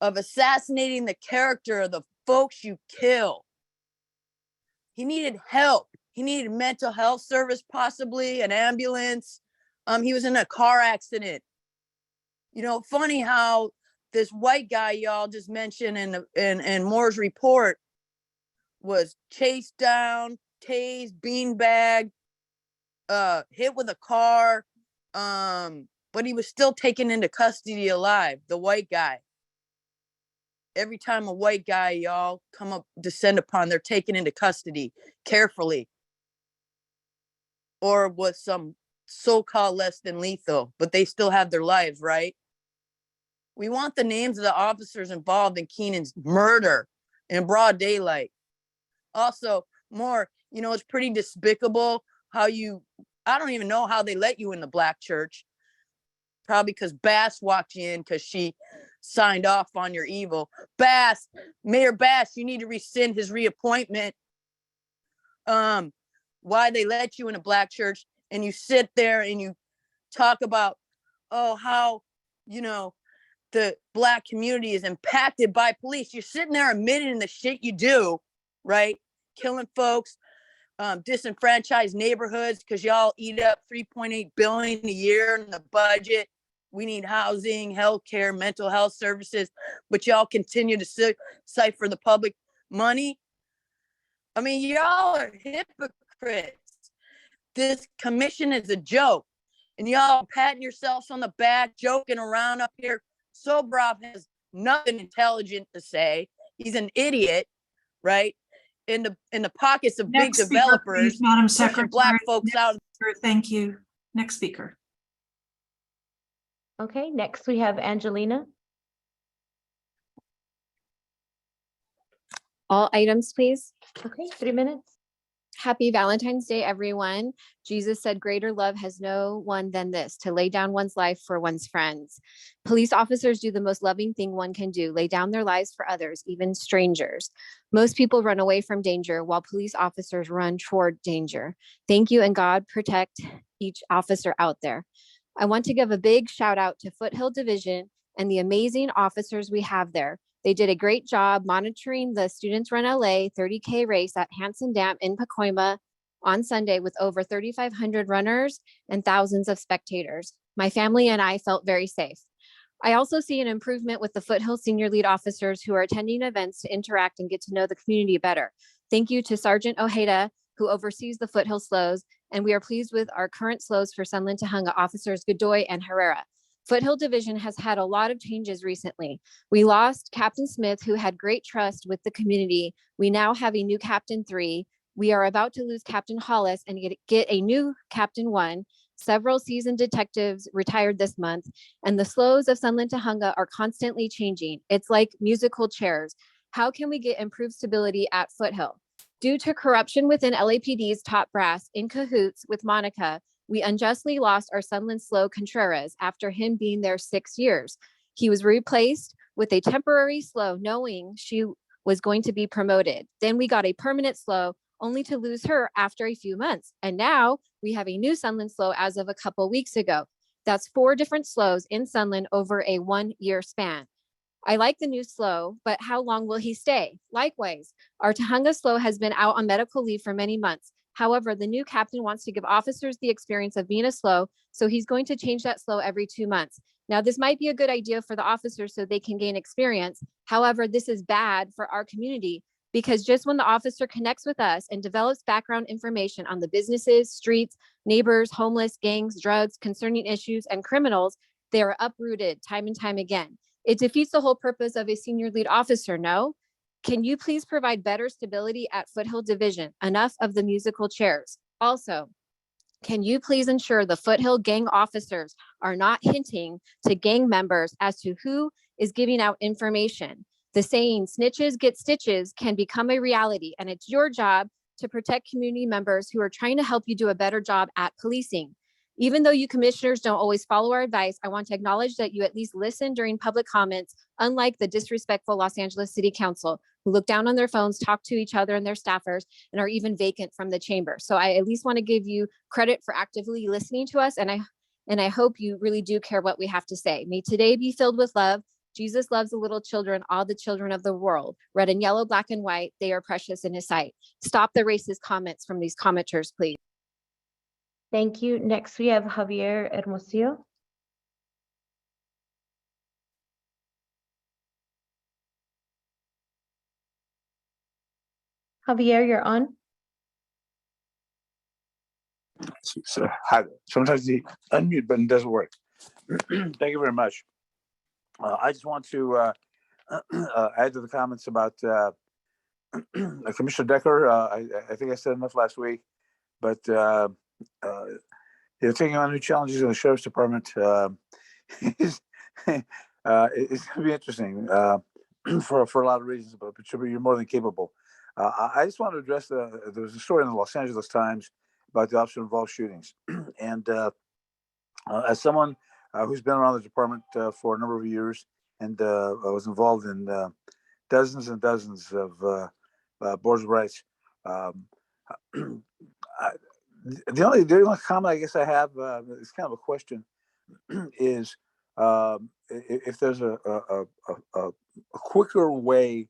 of assassinating the character of the folks you kill. He needed help. He needed mental health service, possibly an ambulance. He was in a car accident. You know, funny how this white guy y'all just mentioned in Moore's report was chased down, tased, beanbagged, hit with a car, but he was still taken into custody alive, the white guy. Every time a white guy, y'all descend upon, they're taken into custody carefully, or with some so-called less than lethal, but they still have their lives, right? We want the names of the officers involved in Keenan's murder in broad daylight. Also, more, you know, it's pretty despicable how I don't even know how they let you in the black church. Probably because Bass walked you in because she signed off on your evil. Bass, Mayor Bass, you need to rescind his reappointment. Why they let you in a black church and you sit there and you talk about, oh, how, the black community is impacted by police. You're sitting there admitting the shit you do, right? Killing folks, disenfranchised neighborhoods because y'all eat up $3.8 billion a year in the budget. We need housing, healthcare, mental health services, but y'all continue to cipher the public money. I mean, y'all are hypocrites. This commission is a joke, and y'all patting yourselves on the back, joking around up here. Sobrov has nothing intelligent to say. He's an idiot, right? In the pockets of big Next speaker, developers, please, Madam pushing Secretary. black folks out. Thank you. Next speaker. Okay, next we have Angelina. All items, please. Okay, 3 minutes. Happy Valentine's Day, everyone. Jesus said, greater love has no one than this, to lay down one's life for one's friends. Police officers do the most loving thing one can do, lay down their lives for others, even strangers. Most people run away from danger while police officers run toward danger. Thank you, and God protect each officer out there. I want to give a big shout out to Foothill Division and the amazing officers we have there. They did a great job monitoring the Students Run LA 30K race at Hanson Dam in Pacoima on Sunday with over 3,500 runners and thousands of spectators. My family and I felt very safe. I also see an improvement with the Foothill senior lead officers who are attending events to interact and get to know the community better. Thank you to Sergeant Ojeda, who oversees the Foothill SLOs, and we are pleased with our current SLOs for Sunland Tahunga officers Godoy and Herrera. Foothill Division has had a lot of changes recently. We lost Captain Smith, who had great trust with the community. We now have a new Captain 3. We are about to lose Captain Hollis and get a new Captain 1. Several seasoned detectives retired this month, and the SLOs of Sunland Tahunga are constantly changing. It's like musical chairs. How can we get improved stability at Foothill? Due to corruption within LAPD's top brass in cahoots with Monica, we unjustly lost our Sunland SLO Contreras after him being there 6 years. He was replaced with a temporary SLO knowing she was going to be promoted. Then we got a permanent SLO only to lose her after a few months. And now we have a new Sunland SLO as of a couple weeks ago. That's 4 different SLOs in Sunland over a 1-year span. I like the new SLO, but how long will he stay? Likewise, our Tahunga SLO has been out on medical leave for many months. However, the new captain wants to give officers the experience of being a SLO, so he's going to change that SLO every 2 months. Now, this might be a good idea for the officers so they can gain experience. However, this is bad for our community because just when the officer connects with us and develops background information on the businesses, streets, neighbors, homeless, gangs, drugs, concerning issues, and criminals, they are uprooted time and time again. It defeats the whole purpose of a senior lead officer, no? Can you please provide better stability at Foothill Division? Enough of the musical chairs. Also, can you please ensure the Foothill gang officers are not hinting to gang members as to who is giving out information? The saying, snitches get stitches, can become a reality, and it's your job to protect community members who are trying to help you do a better job at policing. Even though you commissioners don't always follow our advice, I want to acknowledge that you at least listen during public comments, unlike the disrespectful Los Angeles City Council, who look down on their phones, talk to each other and their staffers, and are even vacant from the chamber. So I at least want to give you credit for actively listening to us, and I hope you really do care what we have to say. May today be filled with love. Jesus loves the little children, all the children of the world. Red and yellow, black and white, they are precious in his sight. Stop the racist comments from these commenters, please. Thank you. Next, we have Javier Hermosillo. Javier, you're on. So, sometimes the unmute button doesn't work. Thank you very much. I just want to add to the comments about Commissioner Decker. I think I said enough last week, but taking on new challenges in the Sheriff's Department is it's going to be interesting for a lot of reasons, but you're more than capable. I just want to address there was a story in the Los Angeles Times about the officer-involved shootings, and as someone who's been around the department for a number of years and I was involved in dozens and dozens of boards of rights. The only comment I guess I have is kind of a question is if there's a quicker way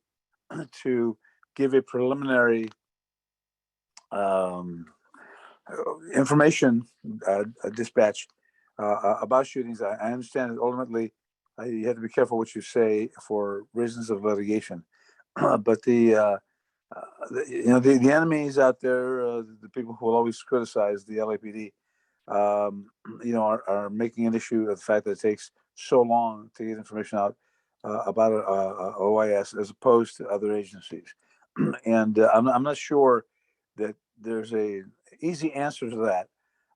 to give a preliminary information dispatch about shootings. I understand that ultimately you have to be careful what you say for reasons of litigation, but the enemies out there, the people who will always criticize the LAPD, are making an issue of the fact that it takes so long to get information out about OIS as opposed to other agencies. And I'm not sure that there's a easy answer to that,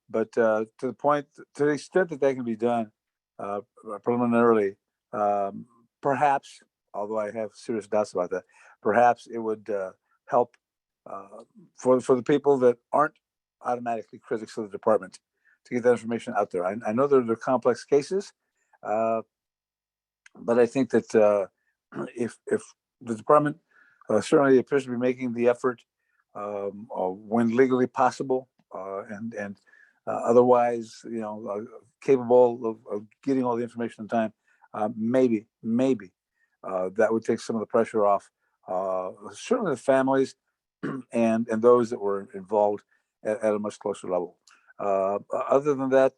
but to the extent that can be done preliminarily, perhaps, although I have serious doubts about that, perhaps it would help for the people that aren't automatically critics of the department to get that information out there. I know they're complex cases, but I think that if the department certainly appears to be making the effort when legally possible and otherwise, capable of getting all the information in time, maybe that would take some of the pressure off. Certainly the families and those that were involved at a much closer level. Other than that,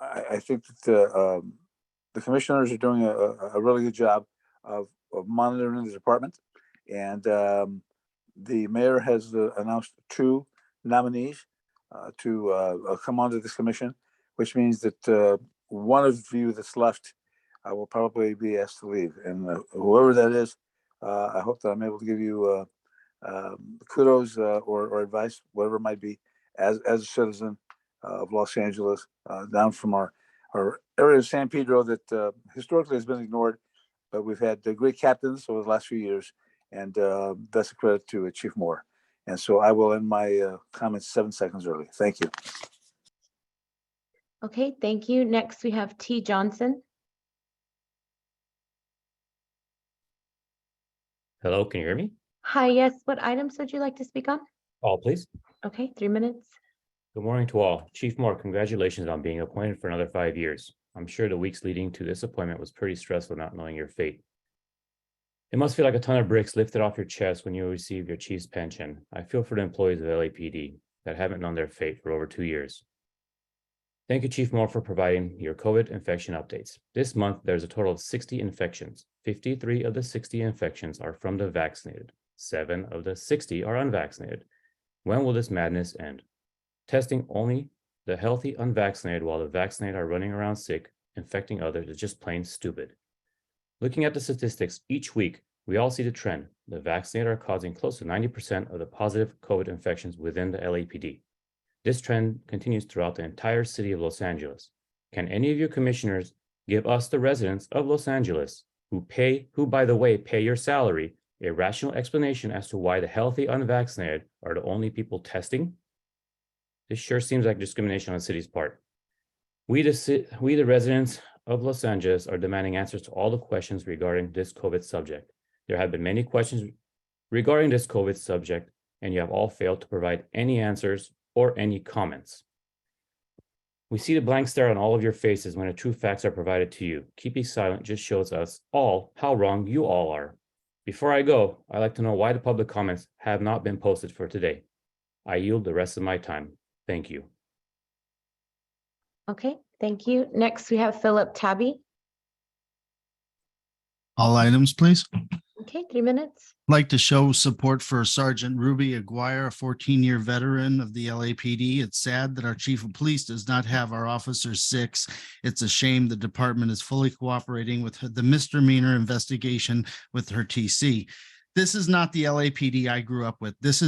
I think that the commissioners are doing a really good job of monitoring the department, and the mayor has announced 2 nominees to come onto this commission, which means that one of you that's left will probably be asked to leave, and whoever that is, I hope that I'm able to give you kudos or advice, whatever it might be, as a citizen of Los Angeles, down from our area of San Pedro that historically has been ignored, but we've had great captains over the last few years, and that's a credit to Chief Moore. And so I will end my comments 7 seconds early. Thank you. Okay, thank you. Next, we have T. Johnson. Hello, can you hear me? Hi, yes. What items would you like to speak on? All, please. Okay, 3 minutes. Good morning to all. Chief Moore, congratulations on being appointed for another 5 years. I'm sure the weeks leading to this appointment was pretty stressful not knowing your fate. It must feel like a ton of bricks lifted off your chest when you receive your chief's pension. I feel for the employees of LAPD that haven't known their fate for over 2 years. Thank you, Chief Moore, for providing your COVID infection updates. This month, there's a total of 60 infections. 53 of the 60 infections are from the vaccinated. 7 of the 60 are unvaccinated. When will this madness end? Testing only the healthy unvaccinated while the vaccinated are running around sick, infecting others is just plain stupid. Looking at the statistics each week, we all see the trend. The vaccinated are causing close to 90% of the positive COVID infections within the LAPD. This trend continues throughout the entire city of Los Angeles. Can any of your commissioners give us, the residents of Los Angeles, who by the way, pay your salary, a rational explanation as to why the healthy unvaccinated are the only people testing? This sure seems like discrimination on the city's part. We, the residents of Los Angeles, are demanding answers to all the questions regarding this COVID subject. There have been many questions regarding this COVID subject, and you have all failed to provide any answers or any comments. We see the blank stare on all of your faces when the true facts are provided to you. Keeping silent just shows us all how wrong you all are. Before I go, I'd like to know why the public comments have not been posted for today. I yield the rest of my time. Thank you. Okay, thank you. Next, we have Philip Tabby. All items, please. Okay, 3 minutes. Like to show support for Sergeant Ruby Aguirre, a 14-year veteran of the LAPD. It's sad that our chief of police does not have our officers 6. It's a shame the department is fully cooperating with the misdemeanor investigation with her TC. This is not the LAPD I grew up with. This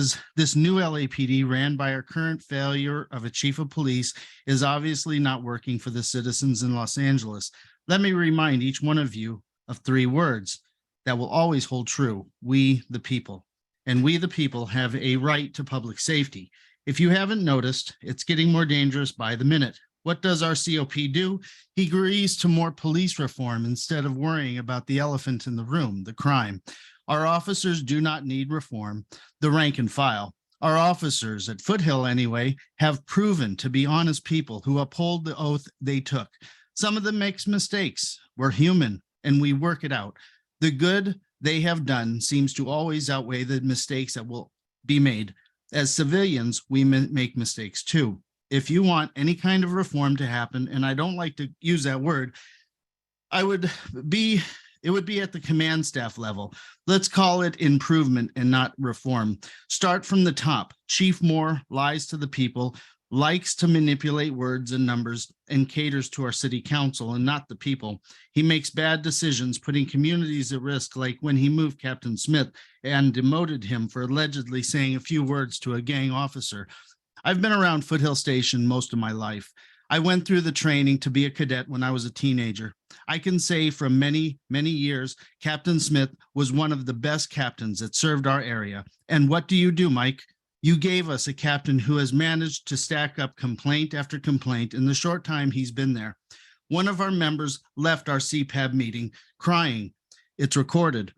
new LAPD ran by our current failure of a chief of police is obviously not working for the citizens in Los Angeles. Let me remind each one of you of 3 words that will always hold true: we the people. And we the people have a right to public safety. If you haven't noticed, it's getting more dangerous by the minute. What does our COP do? He agrees to more police reform instead of worrying about the elephant in the room, the crime. Our officers do not need reform, the rank and file. Our officers, at Foothill anyway, have proven to be honest people who uphold the oath they took. Some of them makes mistakes. We're human and we work it out. The good they have done seems to always outweigh the mistakes that will be made. As civilians, we make mistakes too. If you want any kind of reform to happen, and I don't like to use that word, it would be at the command staff level. Let's call it improvement and not reform. Start from the top. Chief Moore lies to the people, likes to manipulate words and numbers, and caters to our city council and not the people. He makes bad decisions, putting communities at risk, like when he moved Captain Smith and demoted him for allegedly saying a few words to a gang officer. I've been around Foothill Station most of my life. I went through the training to be a cadet when I was a teenager. I can say for many, many years, Captain Smith was one of the best captains that served our area. And what do, Mike? You gave us a captain who has managed to stack up complaint after complaint in the short time he's been there. One of our members left our CPAB meeting crying. It's recorded.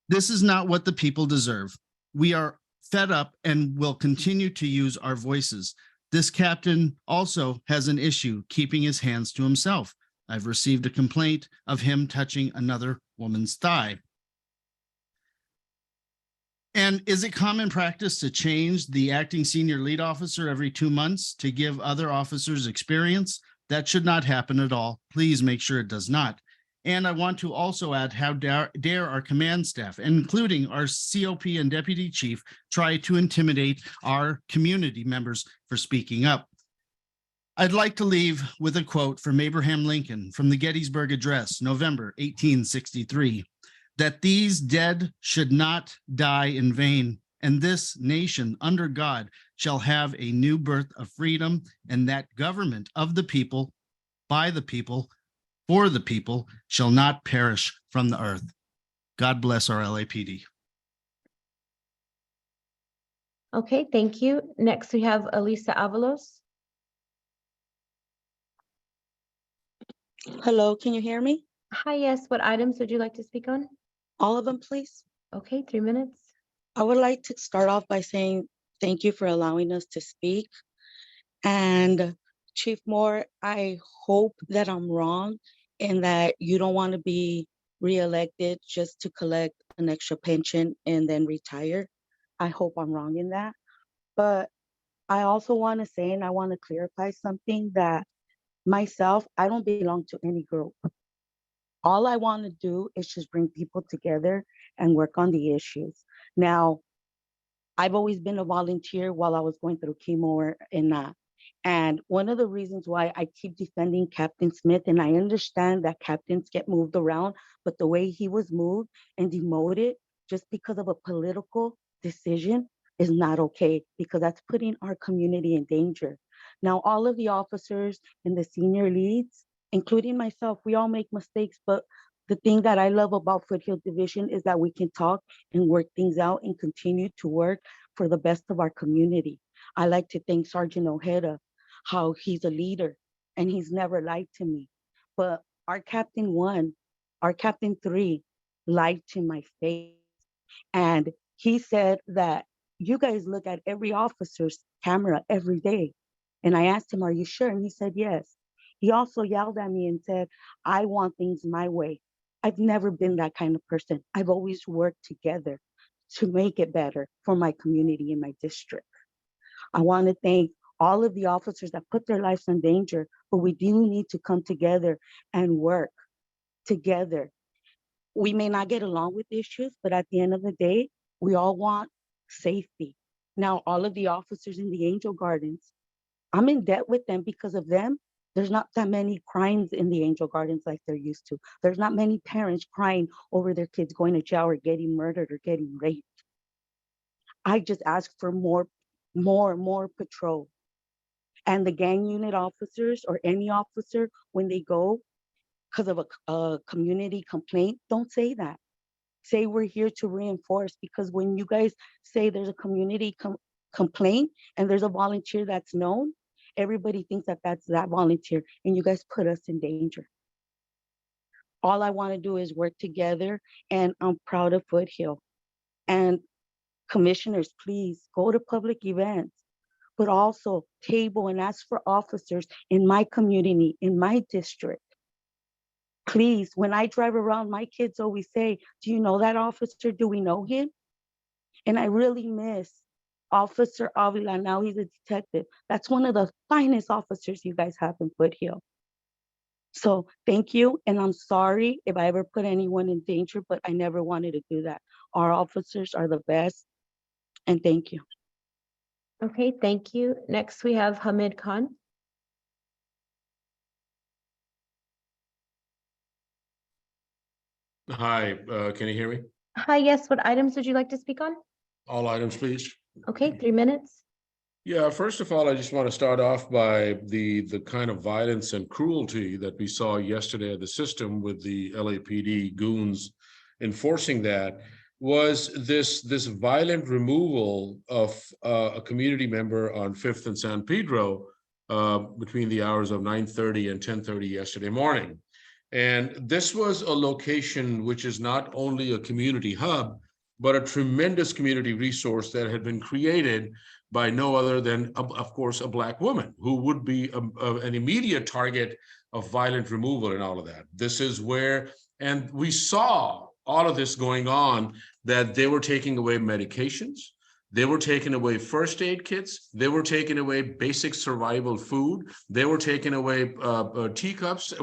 This is not what the people deserve. We are fed up and will continue to use our voices. This captain also has an issue keeping his hands to himself. I've received a complaint of him touching another woman's thigh. And is it common practice to change the acting senior lead officer every 2 months to give other officers experience? That should not happen at all. Please make sure it does not. And I want to also add, how dare our command staff, including our COP and deputy chief, try to intimidate our community members for speaking up. I'd like to leave with a quote from Abraham Lincoln from the Gettysburg Address, November 1863. That these dead should not die in vain, and this nation under God shall have a new birth of freedom, and that government of the people, by the people, for the people, shall not perish from the earth. God bless our LAPD. Okay, thank you. Next, we have Elisa Avalos. Hello, can you hear me? Hi, yes. What items would you like to speak on? All of them, please. Okay, 3 minutes. I would like to start off by saying thank you for allowing us to speak. And Chief Moore, I hope that I'm wrong and that you don't want to be reelected just to collect an extra pension and then retire. I hope I'm wrong in that. But I also want to say, and I want to clarify something, that myself, I don't belong to any group. All I want to do is just bring people together and work on the issues. Now, I've always been a volunteer while I was going through chemo and that. And one of the reasons why I keep defending Captain Smith, and I understand that captains get moved around, but the way he was moved and demoted just because of a political decision is not okay, because that's putting our community in danger. Now, all of the officers and the senior leads, including myself, we all make mistakes, but the thing that I love about Foothill Division is that we can talk and work things out and continue to work for the best of our community. I like to thank Sergeant Ojeda, how he's a leader and he's never lied to me. But our Captain 1, our Captain 3 lied to my face. And he said that you guys look at every officer's camera every day. And I asked him, are you sure? And he said, yes. He also yelled at me and said, I want things my way. I've never been that kind of person. I've always worked together to make it better for my community and my district. I want to thank all of the officers that put their lives in danger, but we do need to come together and work together. We may not get along with issues, but at the end of the day, we all want safety. Now, all of the officers in the Angel Gardens, I'm in debt with them because of them. There's not that many crimes in the Angel Gardens like there used to. There's not many parents crying over their kids going to jail or getting murdered or getting raped. I just ask for more patrol. And the gang unit officers or any officer, when they go because of a community complaint, don't say that. Say we're here to reinforce, because when you guys say there's a community complaint and there's a volunteer that's known everybody thinks that that's that volunteer, and you guys put us in danger. All I want to do is work together, and I'm proud of Foothill. And commissioners, please go to public events, but also table and ask for officers in my community, in my district. Please, when I drive around, my kids always say, do you know that officer? Do we know him? And I really miss Officer Avila. Now he's a detective. That's one of the finest officers you guys have in Foothill. So thank you. And I'm sorry if I ever put anyone in danger, but I never wanted to do that. Our officers are the best. And thank you. Okay, thank you. Next, we have Hamid Khan. Hi, can you hear me? Hi, yes, what items would you like to speak on? All items, please. Okay, 3 minutes. Yeah, first of all, I just want to start off by the kind of violence and cruelty that we saw yesterday at the system with the LAPD goons enforcing that was this violent removal of a community member on 5th and San Pedro between the hours of 9:30 and 10:30 yesterday morning. And this was a location which is not only a community hub, but a tremendous community resource that had been created by no other than, of course, a Black woman who would be an immediate target of violent removal and all of that. This is where, and we saw all of this going on, that they were taking away medications, they were taking away first aid kits, they were taking away basic survival food, they were taking away teacups,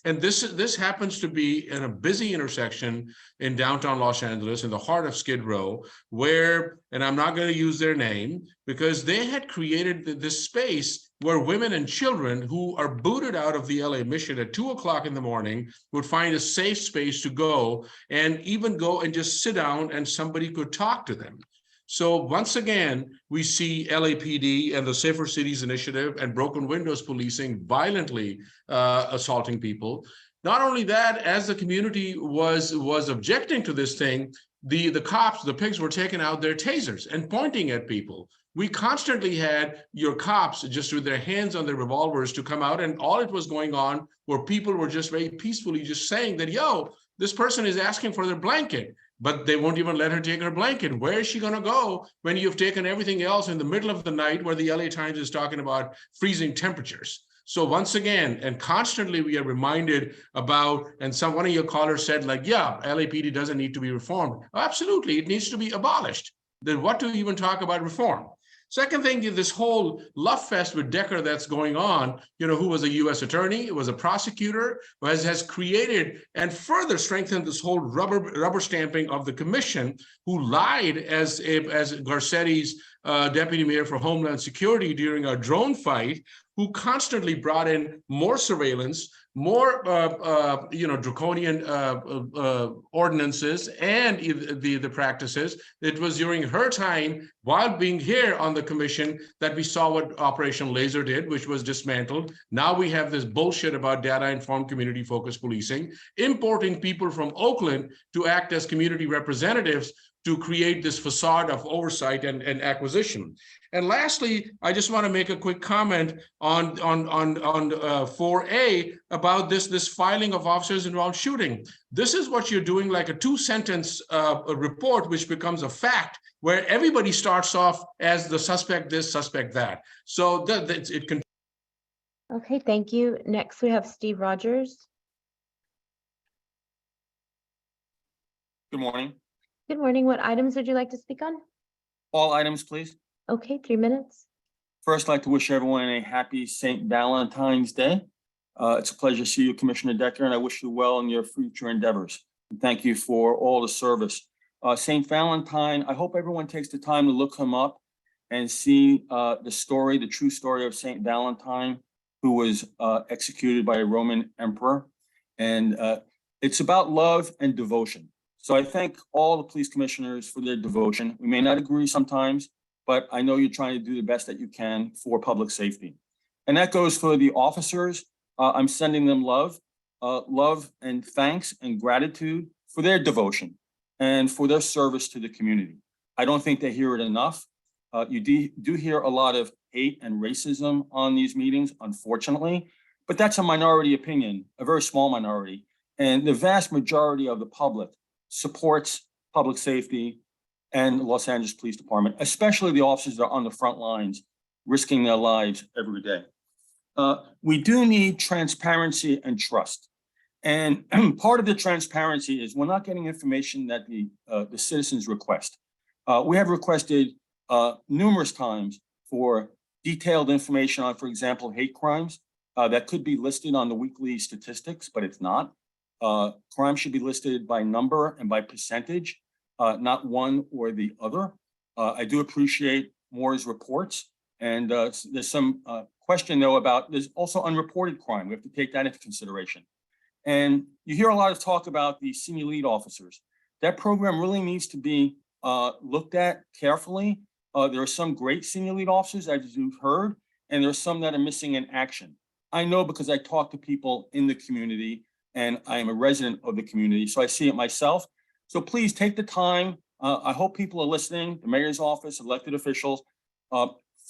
and this happens to be in a busy intersection in downtown Los Angeles, in the heart of Skid Row, where, and I'm not going to use their name, because they had created this space where women and children who are booted out of the LA Mission at 2 o'clock in the morning would find a safe space to go, and even go and just sit down and somebody could talk to them. So once again, we see LAPD and the Safer Cities Initiative and broken windows policing violently assaulting people. Not only that, as the community was objecting to this thing, the cops, the pigs, were taking out their tasers and pointing at people. We constantly had your cops just with their hands on their revolvers to come out, and all it was going on where people were just very peacefully just saying that, yo, this person is asking for their blanket, but they won't even let her take her blanket. Where is she going to go when you've taken everything else in the middle of the night where the LA Times is talking about freezing temperatures? So once again, and constantly we are reminded about, and one of your callers said, like, yeah, LAPD doesn't need to be reformed. Absolutely, it needs to be abolished. Then what do we even talk about reform? Second thing, this whole love fest with Decker that's going on, who was a U.S. attorney, was a prosecutor, has created and further strengthened this whole rubber stamping of the commission, who lied as Garcetti's deputy mayor for Homeland Security during a drone fight, who constantly brought in more surveillance, more draconian ordinances and the practices. It was during her time, while being here on the commission, that we saw what Operation Laser did, which was dismantled. Now we have this bullshit about data-informed community-focused policing, importing people from Oakland to act as community representatives to create this facade of oversight and acquisition. And lastly, I just want to make a quick comment on 4A about this filing of officers involved shooting. This is what you're doing, like a 2-sentence report, which becomes a fact, where everybody starts off as the suspect this, suspect that. So it can. Okay, thank you. Next, we have Steve Rogers. Good morning. Good morning. What items would you like to speak on? All items, please. Okay, 3 minutes. First, I'd like to wish everyone a happy St. Valentine's Day. It's a pleasure to see you, Commissioner Decker, and I wish you well in your future endeavors. And thank you for all the service. St. Valentine, I hope everyone takes the time to look him up and see the true story of St. Valentine, who was executed by a Roman emperor. And it's about love and devotion. So I thank all the police commissioners for their devotion. We may not agree sometimes, but I know you're trying to do the best that you can for public safety. And that goes for the officers. I'm sending them love and thanks and gratitude for their devotion and for their service to the community. I don't think they hear it enough. You do hear a lot of hate and racism on these meetings, unfortunately, but that's a minority opinion, a very small minority. And the vast majority of the public supports public safety and the Los Angeles Police Department, especially the officers that are on the front lines, risking their lives every day. We do need transparency and trust. And part of the transparency is we're not getting information that the citizens request. We have requested numerous times for detailed information on, for example, hate crimes that could be listed on the weekly statistics, but it's not. Crime should be listed by number and by percentage, not one or the other. I do appreciate Moore's reports. And there's some question though about, there's also unreported crime. We have to take that into consideration. And you hear a lot of talk about the senior lead officers. That program really needs to be looked at carefully. There are some great senior lead officers, as you've heard, and there are some that are missing in action. I know because I talk to people in the community and I am a resident of the community, so I see it myself. So please take the time. I hope people are listening, the mayor's office, elected officials,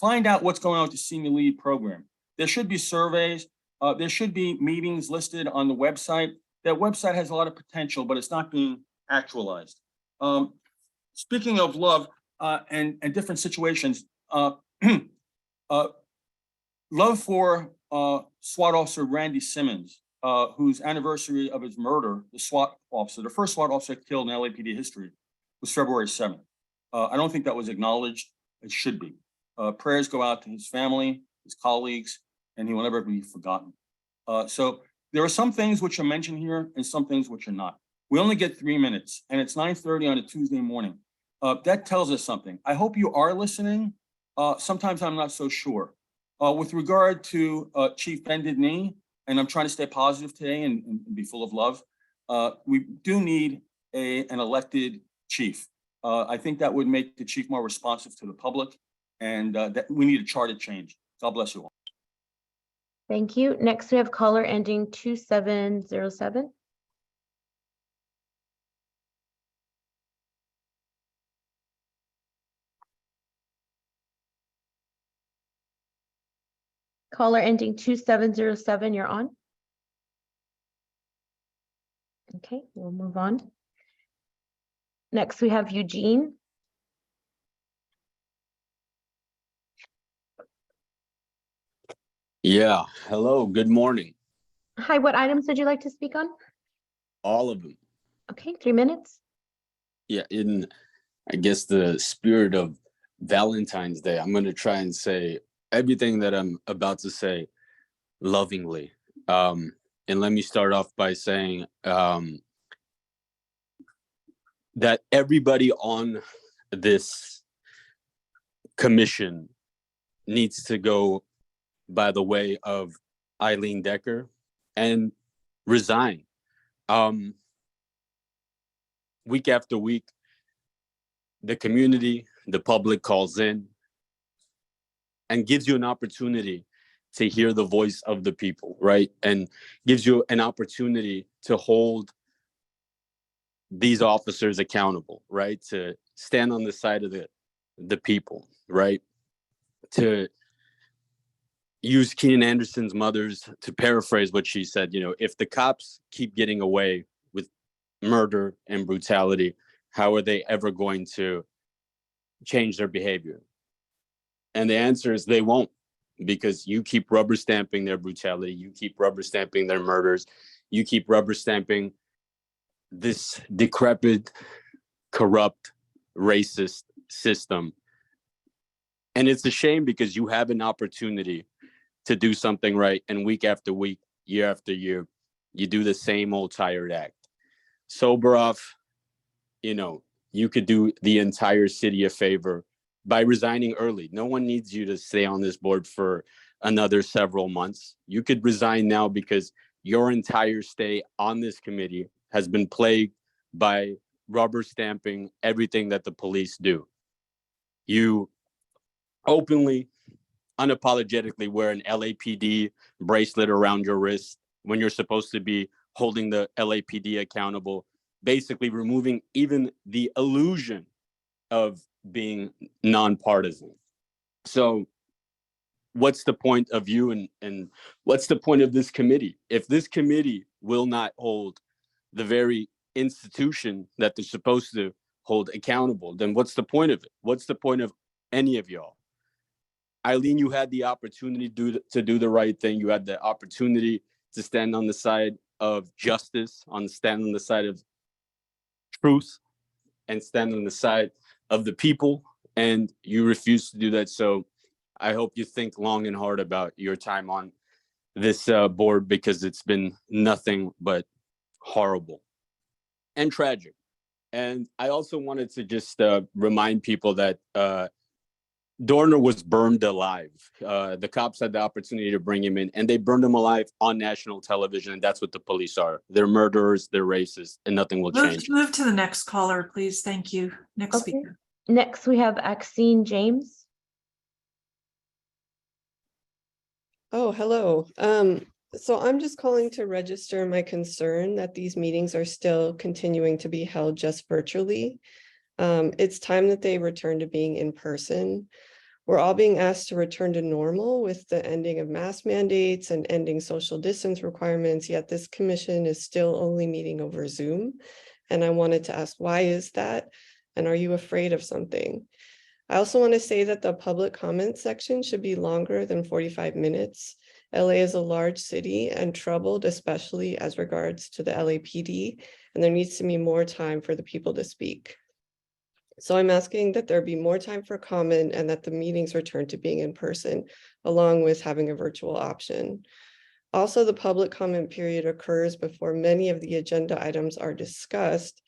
find out what's going on with the senior lead program. There should be surveys. There should be meetings listed on the website. That website has a lot of potential, but it's not being actualized. Speaking of love and different situations, love for SWAT officer Randy Simmons, whose anniversary of his murder, the SWAT officer, the first SWAT officer killed in LAPD history, was February 7th. I don't think that was acknowledged. It should be. Prayers go out to his family, his colleagues, and he will never be forgotten. So there are some things which are mentioned here and some things which are not. We only get 3 minutes and it's 9:30 on a Tuesday morning. That tells us something. I hope you are listening. Sometimes I'm not so sure. With regard to Chief Bended Knee, and I'm trying to stay positive today and be full of love, we do need an elected chief. I think that would make the chief more responsive to the public, and that we need a charter change. God bless you all. Thank you. Next, we have caller ending 2707. Caller ending 2707, you're on. Okay, we'll move on. Next, we have Eugene. Yeah, hello, good morning. Hi, what items would you like to speak on? All of them. Okay, 3 minutes. Yeah, in I guess the spirit of Valentine's Day, I'm going to try and say everything that I'm about to say lovingly. And let me start off by saying that everybody on this commission needs to go by the way of Eileen Decker and resign. Week after week, the community, the public calls in and gives you an opportunity to hear the voice of the people, right? And gives you an opportunity to hold these officers accountable, right? To stand on the side of the people, right? To use Keenan Anderson's mother's, to paraphrase what she said, you know, if the cops keep getting away with murder and brutality, how are they ever going to change their behavior? And the answer is they won't, because you keep rubber stamping their brutality, you keep rubber stamping their murders, you keep rubber stamping this decrepit, corrupt, racist system. And it's a shame because you have an opportunity to do something right, and week after week, year after year, you do the same old tired act. Sober off, you know, you could do the entire city a favor by resigning early. No one needs you to stay on this board for another several months. You could resign now because your entire stay on this committee has been plagued by rubber stamping everything that the police do. You openly, unapologetically wear an LAPD bracelet around your wrist when you're supposed to be holding the LAPD accountable, basically removing even the illusion of being nonpartisan. So what's the point of you and what's the point of this committee? If this committee will not hold the very institution that they're supposed to hold accountable, then what's the point of it? What's the point of any of y'all? Eileen, you had the opportunity to do the right thing. You had the opportunity to stand on the side of justice, stand on the side of truth, and stand on the side of the people, and you refused to do that. So I hope you think long and hard about your time on this board, because it's been nothing but horrible and tragic. And I also wanted to just remind people that Dorner was burned alive. The cops had the opportunity to bring him in, and they burned him alive on national television. And that's what the police are. They're murderers, they're racist, and nothing will change. Move to the next caller, please. Thank you. Next Okay. speaker. Next, we have Axine James. Oh, hello. So I'm just calling to register my concern that these meetings are still continuing to be held just virtually. It's time that they return to being in person. We're all being asked to return to normal with the ending of mask mandates and ending social distance requirements, yet this commission is still only meeting over Zoom. And I wanted to ask, why is that? And are you afraid of something? I also want to say that the public comment section should be longer than 45 minutes. LA is a large city and troubled, especially as regards to the LAPD, and there needs to be more time for the people to speak. So I'm asking that there be more time for comment and that the meetings return to being in person, along with having a virtual option. Also, the public comment period occurs before many of the agenda items are discussed,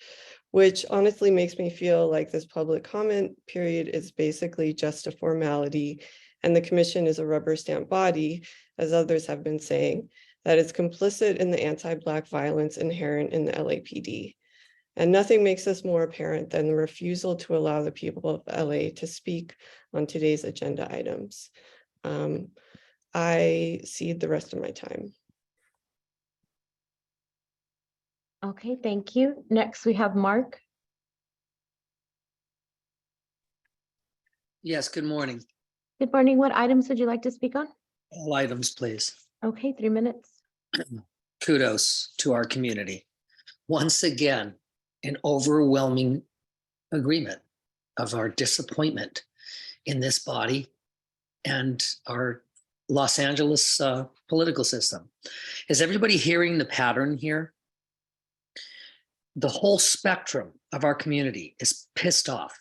which honestly makes me feel like this public comment period is basically just a formality, and the commission is a rubber stamp body, as others have been saying, that is complicit in the anti-Black violence inherent in the LAPD. And nothing makes this more apparent than the refusal to allow the people of LA to speak on today's agenda items. I cede the rest of my time. Okay, thank you. Next, we have Mark. Yes, good morning. Good morning. What items would you like to speak on? All items, please. Okay, 3 minutes. Kudos to our community. Once again, an overwhelming agreement of our disappointment in this body and our Los Angeles political system. Is everybody hearing the pattern here? The whole spectrum of our community is pissed off,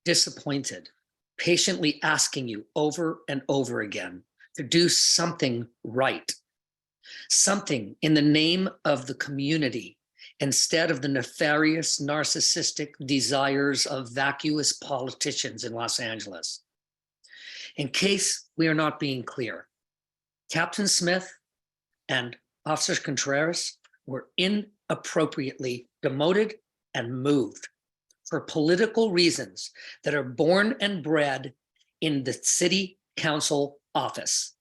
disappointed, patiently asking you over and over again to do something right, something in the name of the community instead of the nefarious, narcissistic desires of vacuous politicians in Los Angeles. In case we are not being clear, Captain Smith and Officer Contreras were inappropriately demoted and moved for political reasons that are born and bred in the city council office.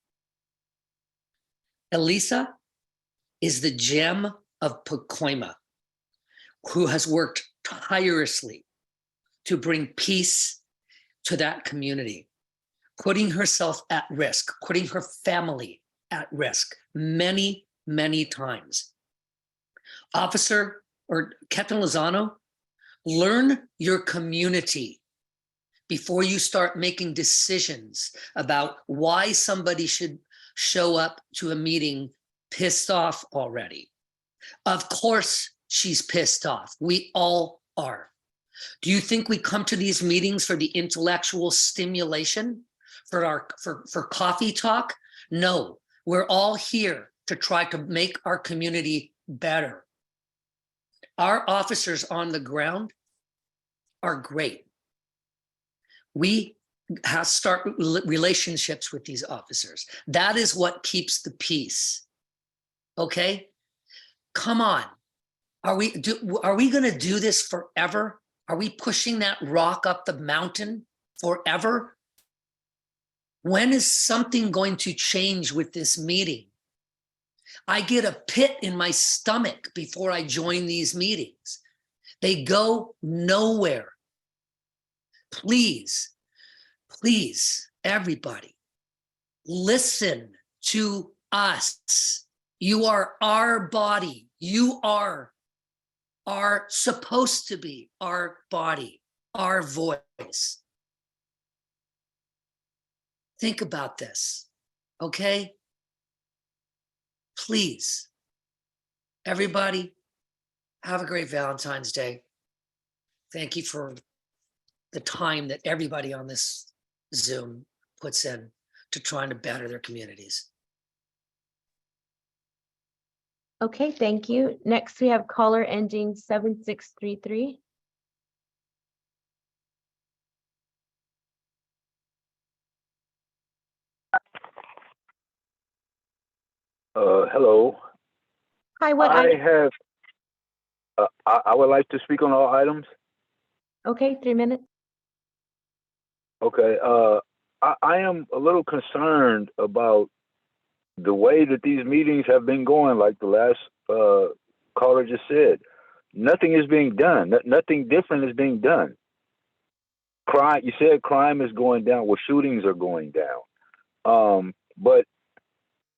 Elisa is the gem of Pacoima, who has worked tirelessly to bring peace to that community, putting herself at risk, putting her family at risk many, many times. Officer or Captain Lozano, learn your community before you start making decisions about why somebody should show up to a meeting pissed off already. Of course, she's pissed off. We all are. Do you think we come to these meetings for the intellectual stimulation, for coffee talk? No, we're all here to try to make our community better. Our officers on the ground are great. We have to start relationships with these officers. That is what keeps the peace. Okay? Come on. Are we going to do this forever? Are we pushing that rock up the mountain forever? When is something going to change with this meeting? I get a pit in my stomach before I join these meetings. They go nowhere. Please, please, everybody, listen to us. You are our body. You are supposed to be our body, our voice. Think about this, okay? Please, everybody, have a great Valentine's Day. Thank you for the time that everybody on this Zoom puts in to trying to better their communities. Okay, thank you. Next, we have caller ending 7633. Hello. Hi, what I item? have, I would like to speak on all items. Okay, 3 minutes. Okay, I am a little concerned about the way that these meetings have been going, like the last caller just said. Nothing is being done. Nothing different is being done. Crime, you said crime is going down, well, shootings are going down. But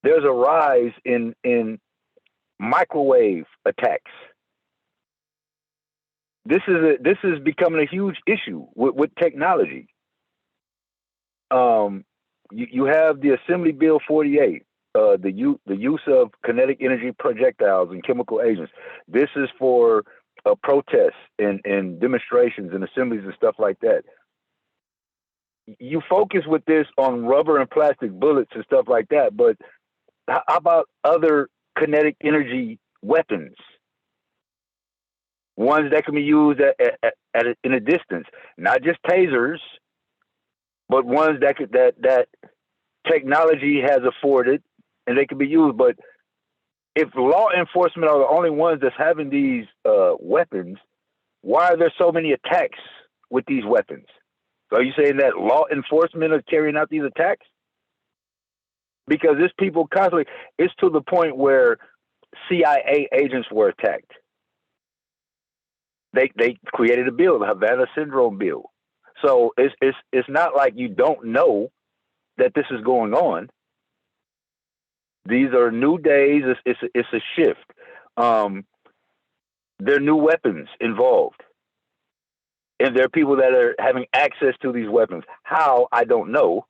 there's a rise in microwave attacks. This is becoming a huge issue with technology. You have the Assembly Bill 48, the use of kinetic energy projectiles and chemical agents. This is for protests and demonstrations and assemblies and stuff like that. You focus with this on rubber and plastic bullets and stuff like that, but how about other kinetic energy weapons? Ones that can be used in a distance, not just tasers, but ones that technology has afforded and they can be used. But if law enforcement are the only ones that's having these weapons, why are there so many attacks with these weapons? So are you saying that law enforcement are carrying out these attacks? Because this people constantly, it's to the point where CIA agents were attacked. They created a bill, the Havana Syndrome bill. So it's not like you don't know that this is going on. These are new days. It's a shift. There are new weapons involved, and there are people that are having access to these weapons. How, I don't know.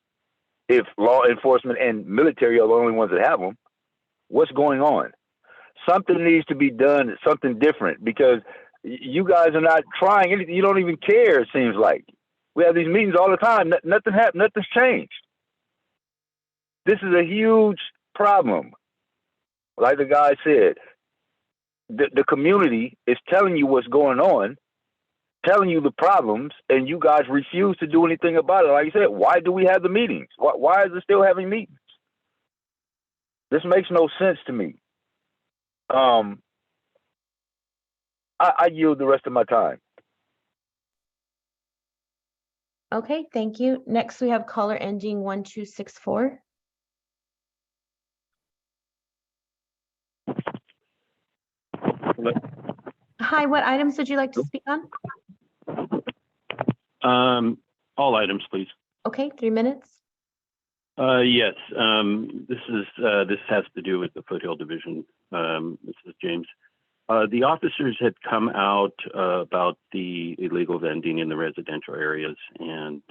If law enforcement and military are the only ones that have them, what's going on? Something needs to be done. Something different, because you guys are not trying anything. You don't even care. It seems like we have these meetings all the time. Nothing happened. Nothing's changed. This is a huge problem. Like the guy said, the community is telling you what's going on, telling you the problems, and you guys refuse to do anything about it. Like you said, why do we have the meetings? Why is it still having meetings? This makes no sense to me. I yield the rest of my time. Okay, thank you. Next, we have caller ending 1264. Hi, what items would you like to speak on? All items, please. Okay, 3 minutes. Yes, this has to do with the Foothill Division. This is James. The officers had come out about the illegal vending in the residential areas, and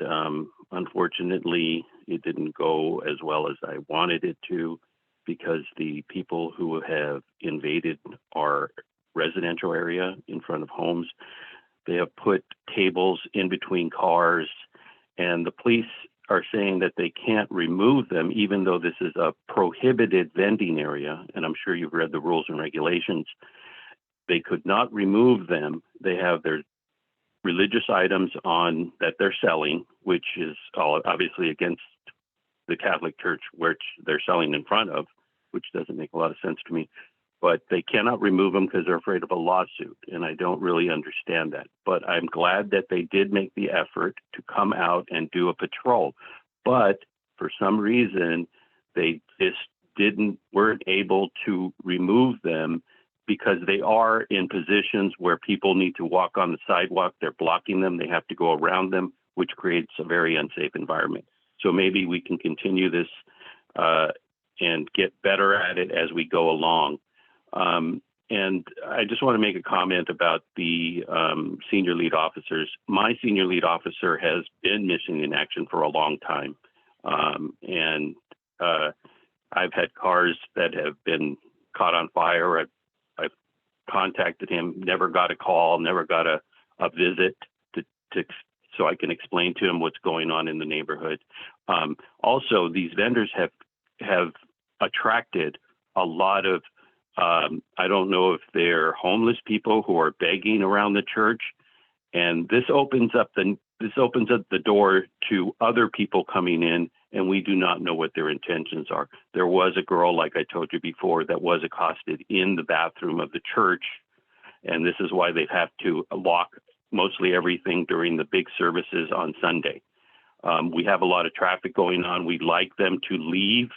unfortunately, it didn't go as well as I wanted it to, because the people who have invaded our residential area in front of homes, they have put tables in between cars, and the police are saying that they can't remove them, even though this is a prohibited vending area. And I'm sure you've read the rules and regulations. They could not remove them. They have their religious items on that they're selling, which is obviously against the Catholic Church, which they're selling in front of, which doesn't make a lot of sense to me. But they cannot remove them because they're afraid of a lawsuit. And I don't really understand that. But I'm glad that they did make the effort to come out and do a patrol. But for some reason, they just weren't able to remove them, because they are in positions where people need to walk on the sidewalk. They're blocking them. They have to go around them, which creates a very unsafe environment. So maybe we can continue this and get better at it as we go along. And I just want to make a comment about the senior lead officers. My senior lead officer has been missing in action for a long time. I've had cars that have been caught on fire. I've contacted him, never got a call, never got a visit so I can explain to him what's going on in the neighborhood. Also, these vendors have attracted a lot of I don't know if they're homeless people who are begging around the church, and this opens up the door to other people coming in, and we do not know what their intentions are. There was a girl, like I told you before, that was accosted in the bathroom of the church, and this is why they have to lock mostly everything during the big services on Sunday. We have a lot of traffic going on. We'd like them to leave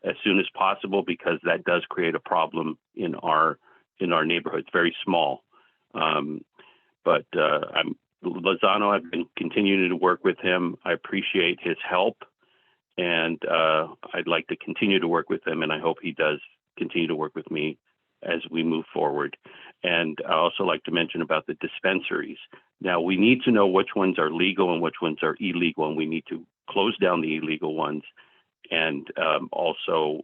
as soon as possible, because that does create a problem in our neighborhood. It's very small. But Lozano, I've been continuing to work with him. I appreciate his help, and I'd like to continue to work with him, and I hope he does continue to work with me as we move forward. And I also like to mention about the dispensaries. Now, we need to know which ones are legal and which ones are illegal, and we need to close down the illegal ones. And also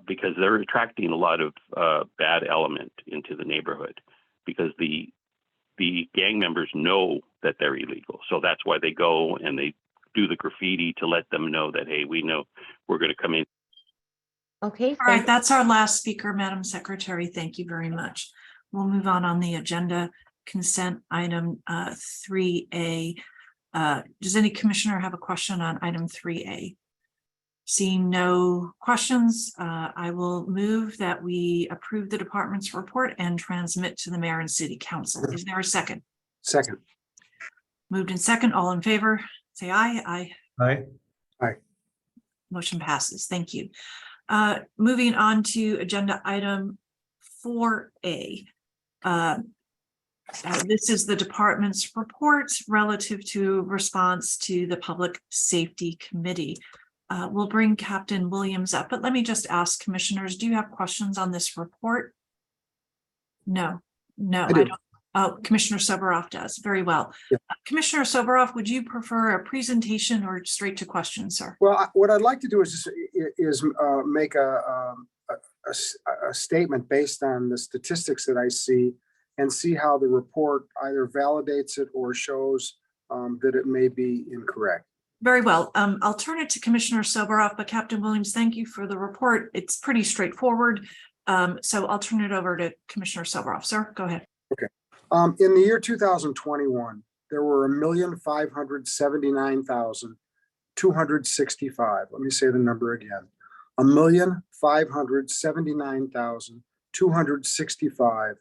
because they're attracting a lot of bad element into the neighborhood, because the gang members know that they're illegal. So that's why they go and they do the graffiti to let them know that, hey, we know we're going to come in. Okay. All right, that's our last speaker, Madam Secretary. Thank you very much. We'll move on the agenda. Consent item 3A. Does any commissioner have a question on item 3A? Seeing no questions, I will move that we approve the department's report and transmit to the mayor and city council. Is there a second? Second. Moved in second, all in favor, say aye. Aye. Aye. Aye. Motion passes. Thank you. Moving on to agenda item 4A. This is the department's report relative to response to the Public Safety Committee. We'll bring Captain Williams up, but let me just ask commissioners, do you have questions on this report? No, I don't. Oh, Commissioner Soboroff does. Very well. Yeah. Commissioner Soboroff, would you prefer a presentation or straight to questions, sir? Well, what I'd like to do is make a statement based on the statistics that I see, and see how the report either validates it or shows that it may be incorrect. Very well. I'll turn it to Commissioner Soboroff, but Captain Williams, thank you for the report. It's pretty straightforward. So I'll turn it over to Commissioner Soboroff. Sir, go ahead. Okay. In the year 2021, there were 1,579,265. Let me say the number again. 1,579,265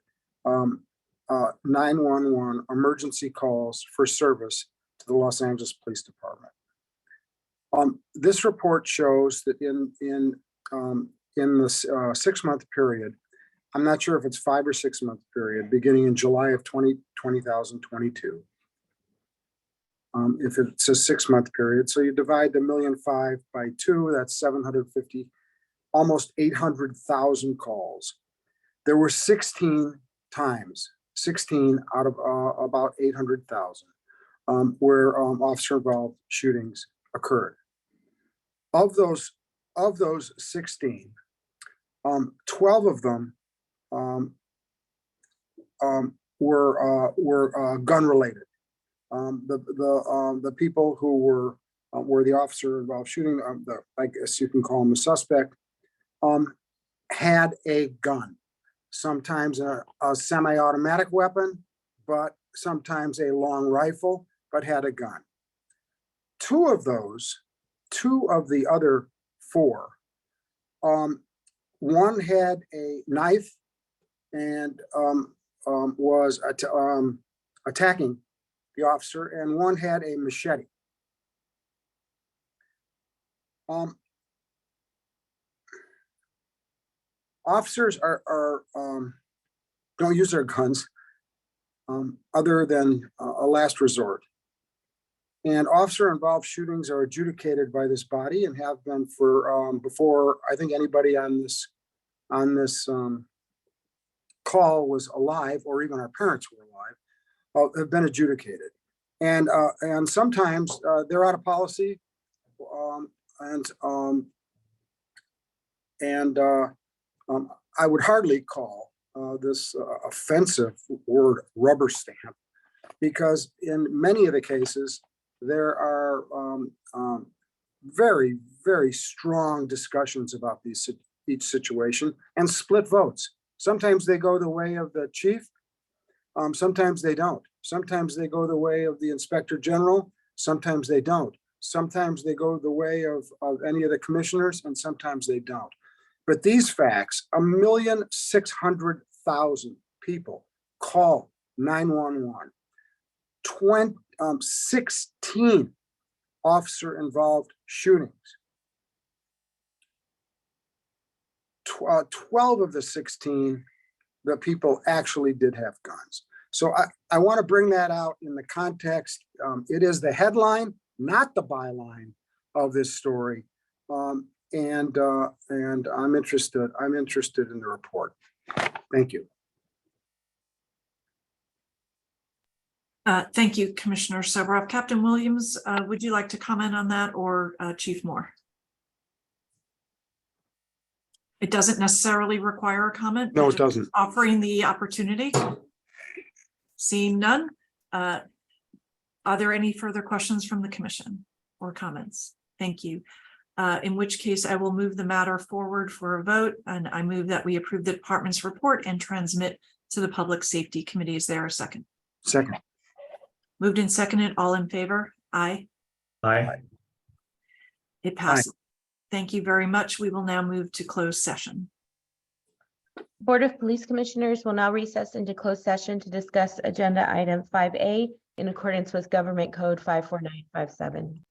911 emergency calls for service to the Los Angeles Police Department. This report shows that in this 6-month period, I'm not sure if it's 5 or 6 month period, beginning in July of 2022. If it's a 6-month period, so you divide the 1,000,005 by 2, that's 750, almost 800,000 calls. There were 16 times, 16 out of about 800,000, where officer-involved shootings occurred. Of those 16, 12 of them were gun related. The people who were the officer-involved shooting, I guess you can call them the suspect, had a gun, sometimes a semi-automatic weapon, but sometimes a long rifle, but had a gun. Two of the other 4, one had a knife and was attacking the officer, and one had a machete. Officers don't use their guns other than a last resort. And officer-involved shootings are adjudicated by this body and have been for before I think anybody on this call was alive, or even our parents were alive, have been adjudicated. And sometimes they're out of policy, I would hardly call this offensive word rubber stamp, because in many of the cases, there are very, very strong discussions about each situation and split votes. Sometimes they go the way of the chief. Sometimes they don't. Sometimes they go the way of the inspector general. Sometimes they don't. Sometimes they go the way of any of the commissioners, and sometimes they don't. But these facts, 1,600,000 people call 911. 16 officer-involved shootings. 12 of the 16, the people actually did have guns. So I want to bring that out in the context. It is the headline, not the byline of this story. And I'm interested in the report. Thank you. Thank you, Commissioner Severov. Captain Williams, would you like to comment on that, or Chief Moore? It doesn't necessarily require a comment. No, it doesn't. Offering the opportunity. Seeing none. Are there any further questions from the commission or comments? Thank you. In which case I will move the matter forward for a vote, and I move that we approve the department's report and transmit to the Public Safety Committee. Is there a second? Second. Moved and seconded. All in favor? Aye. Aye. It passes. Thank you very much. We will now move to closed session. Board of Police Commissioners will now recess into closed session to discuss agenda item 5A in accordance with Government Code 54957.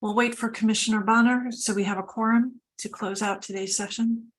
We'll wait for Commissioner Bonner, so we have a quorum to close out today's session.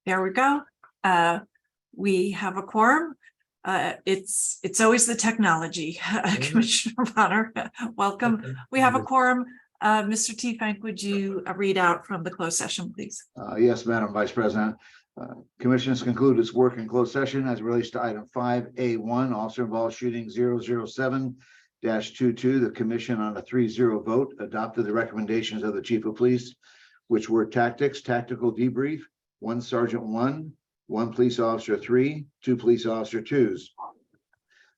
There we go. We have a quorum. It's always the technology. Commissioner Bonner, welcome. We have a quorum. Mr. Tiefenk, would you read out from the closed session, please? Yes, Madam Vice President. Commission has concluded its work in closed session as it relates to item 5A1, officer involved shooting 007-22. The commission on a 3-0 vote adopted the recommendations of the chief of police, which were tactical debrief, 1 Sergeant 1, 1 Police Officer 3, 2 Police Officer 2s.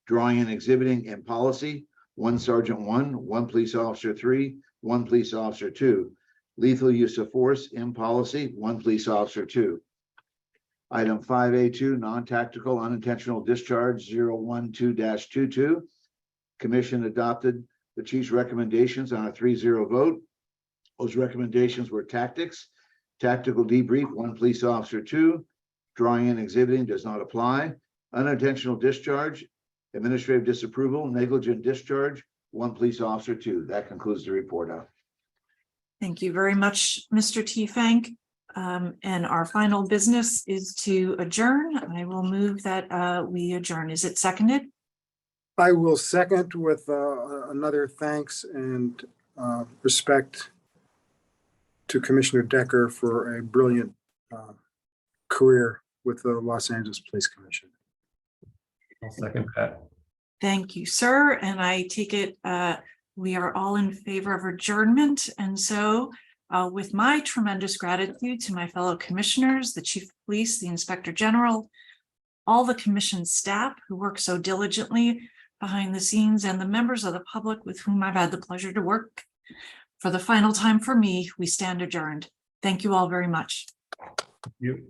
Drawing and exhibiting in policy, 1 Sergeant 1, 1 Police Officer 3, 1 Police Officer 2. Lethal use of force in policy, 1 Police Officer 2. Item 5A2, non-tactical unintentional discharge 012-22. Commission adopted the chief's recommendations on a 3-0 vote. Those recommendations were tactical debrief, 1 Police Officer 2. Drawing and exhibiting does not apply. Unintentional discharge, administrative disapproval, negligent discharge, 1 Police Officer 2. That concludes the report out. Thank you very much, Mr. Tiefenk. And our final business is to adjourn. I will move that we adjourn. Is it seconded? I will second with another thanks and respect to Commissioner Decker for a brilliant career with the Los Angeles Police Commission. I'll second that. Thank you, sir. And I take it we are all in favor of adjournment. And so with my tremendous gratitude to my fellow commissioners, the chief of police, the inspector general, all the commission staff who work so diligently behind the scenes, and the members of the public with whom I've had the pleasure to work for the final time for me, we stand adjourned. Thank you all very much. You.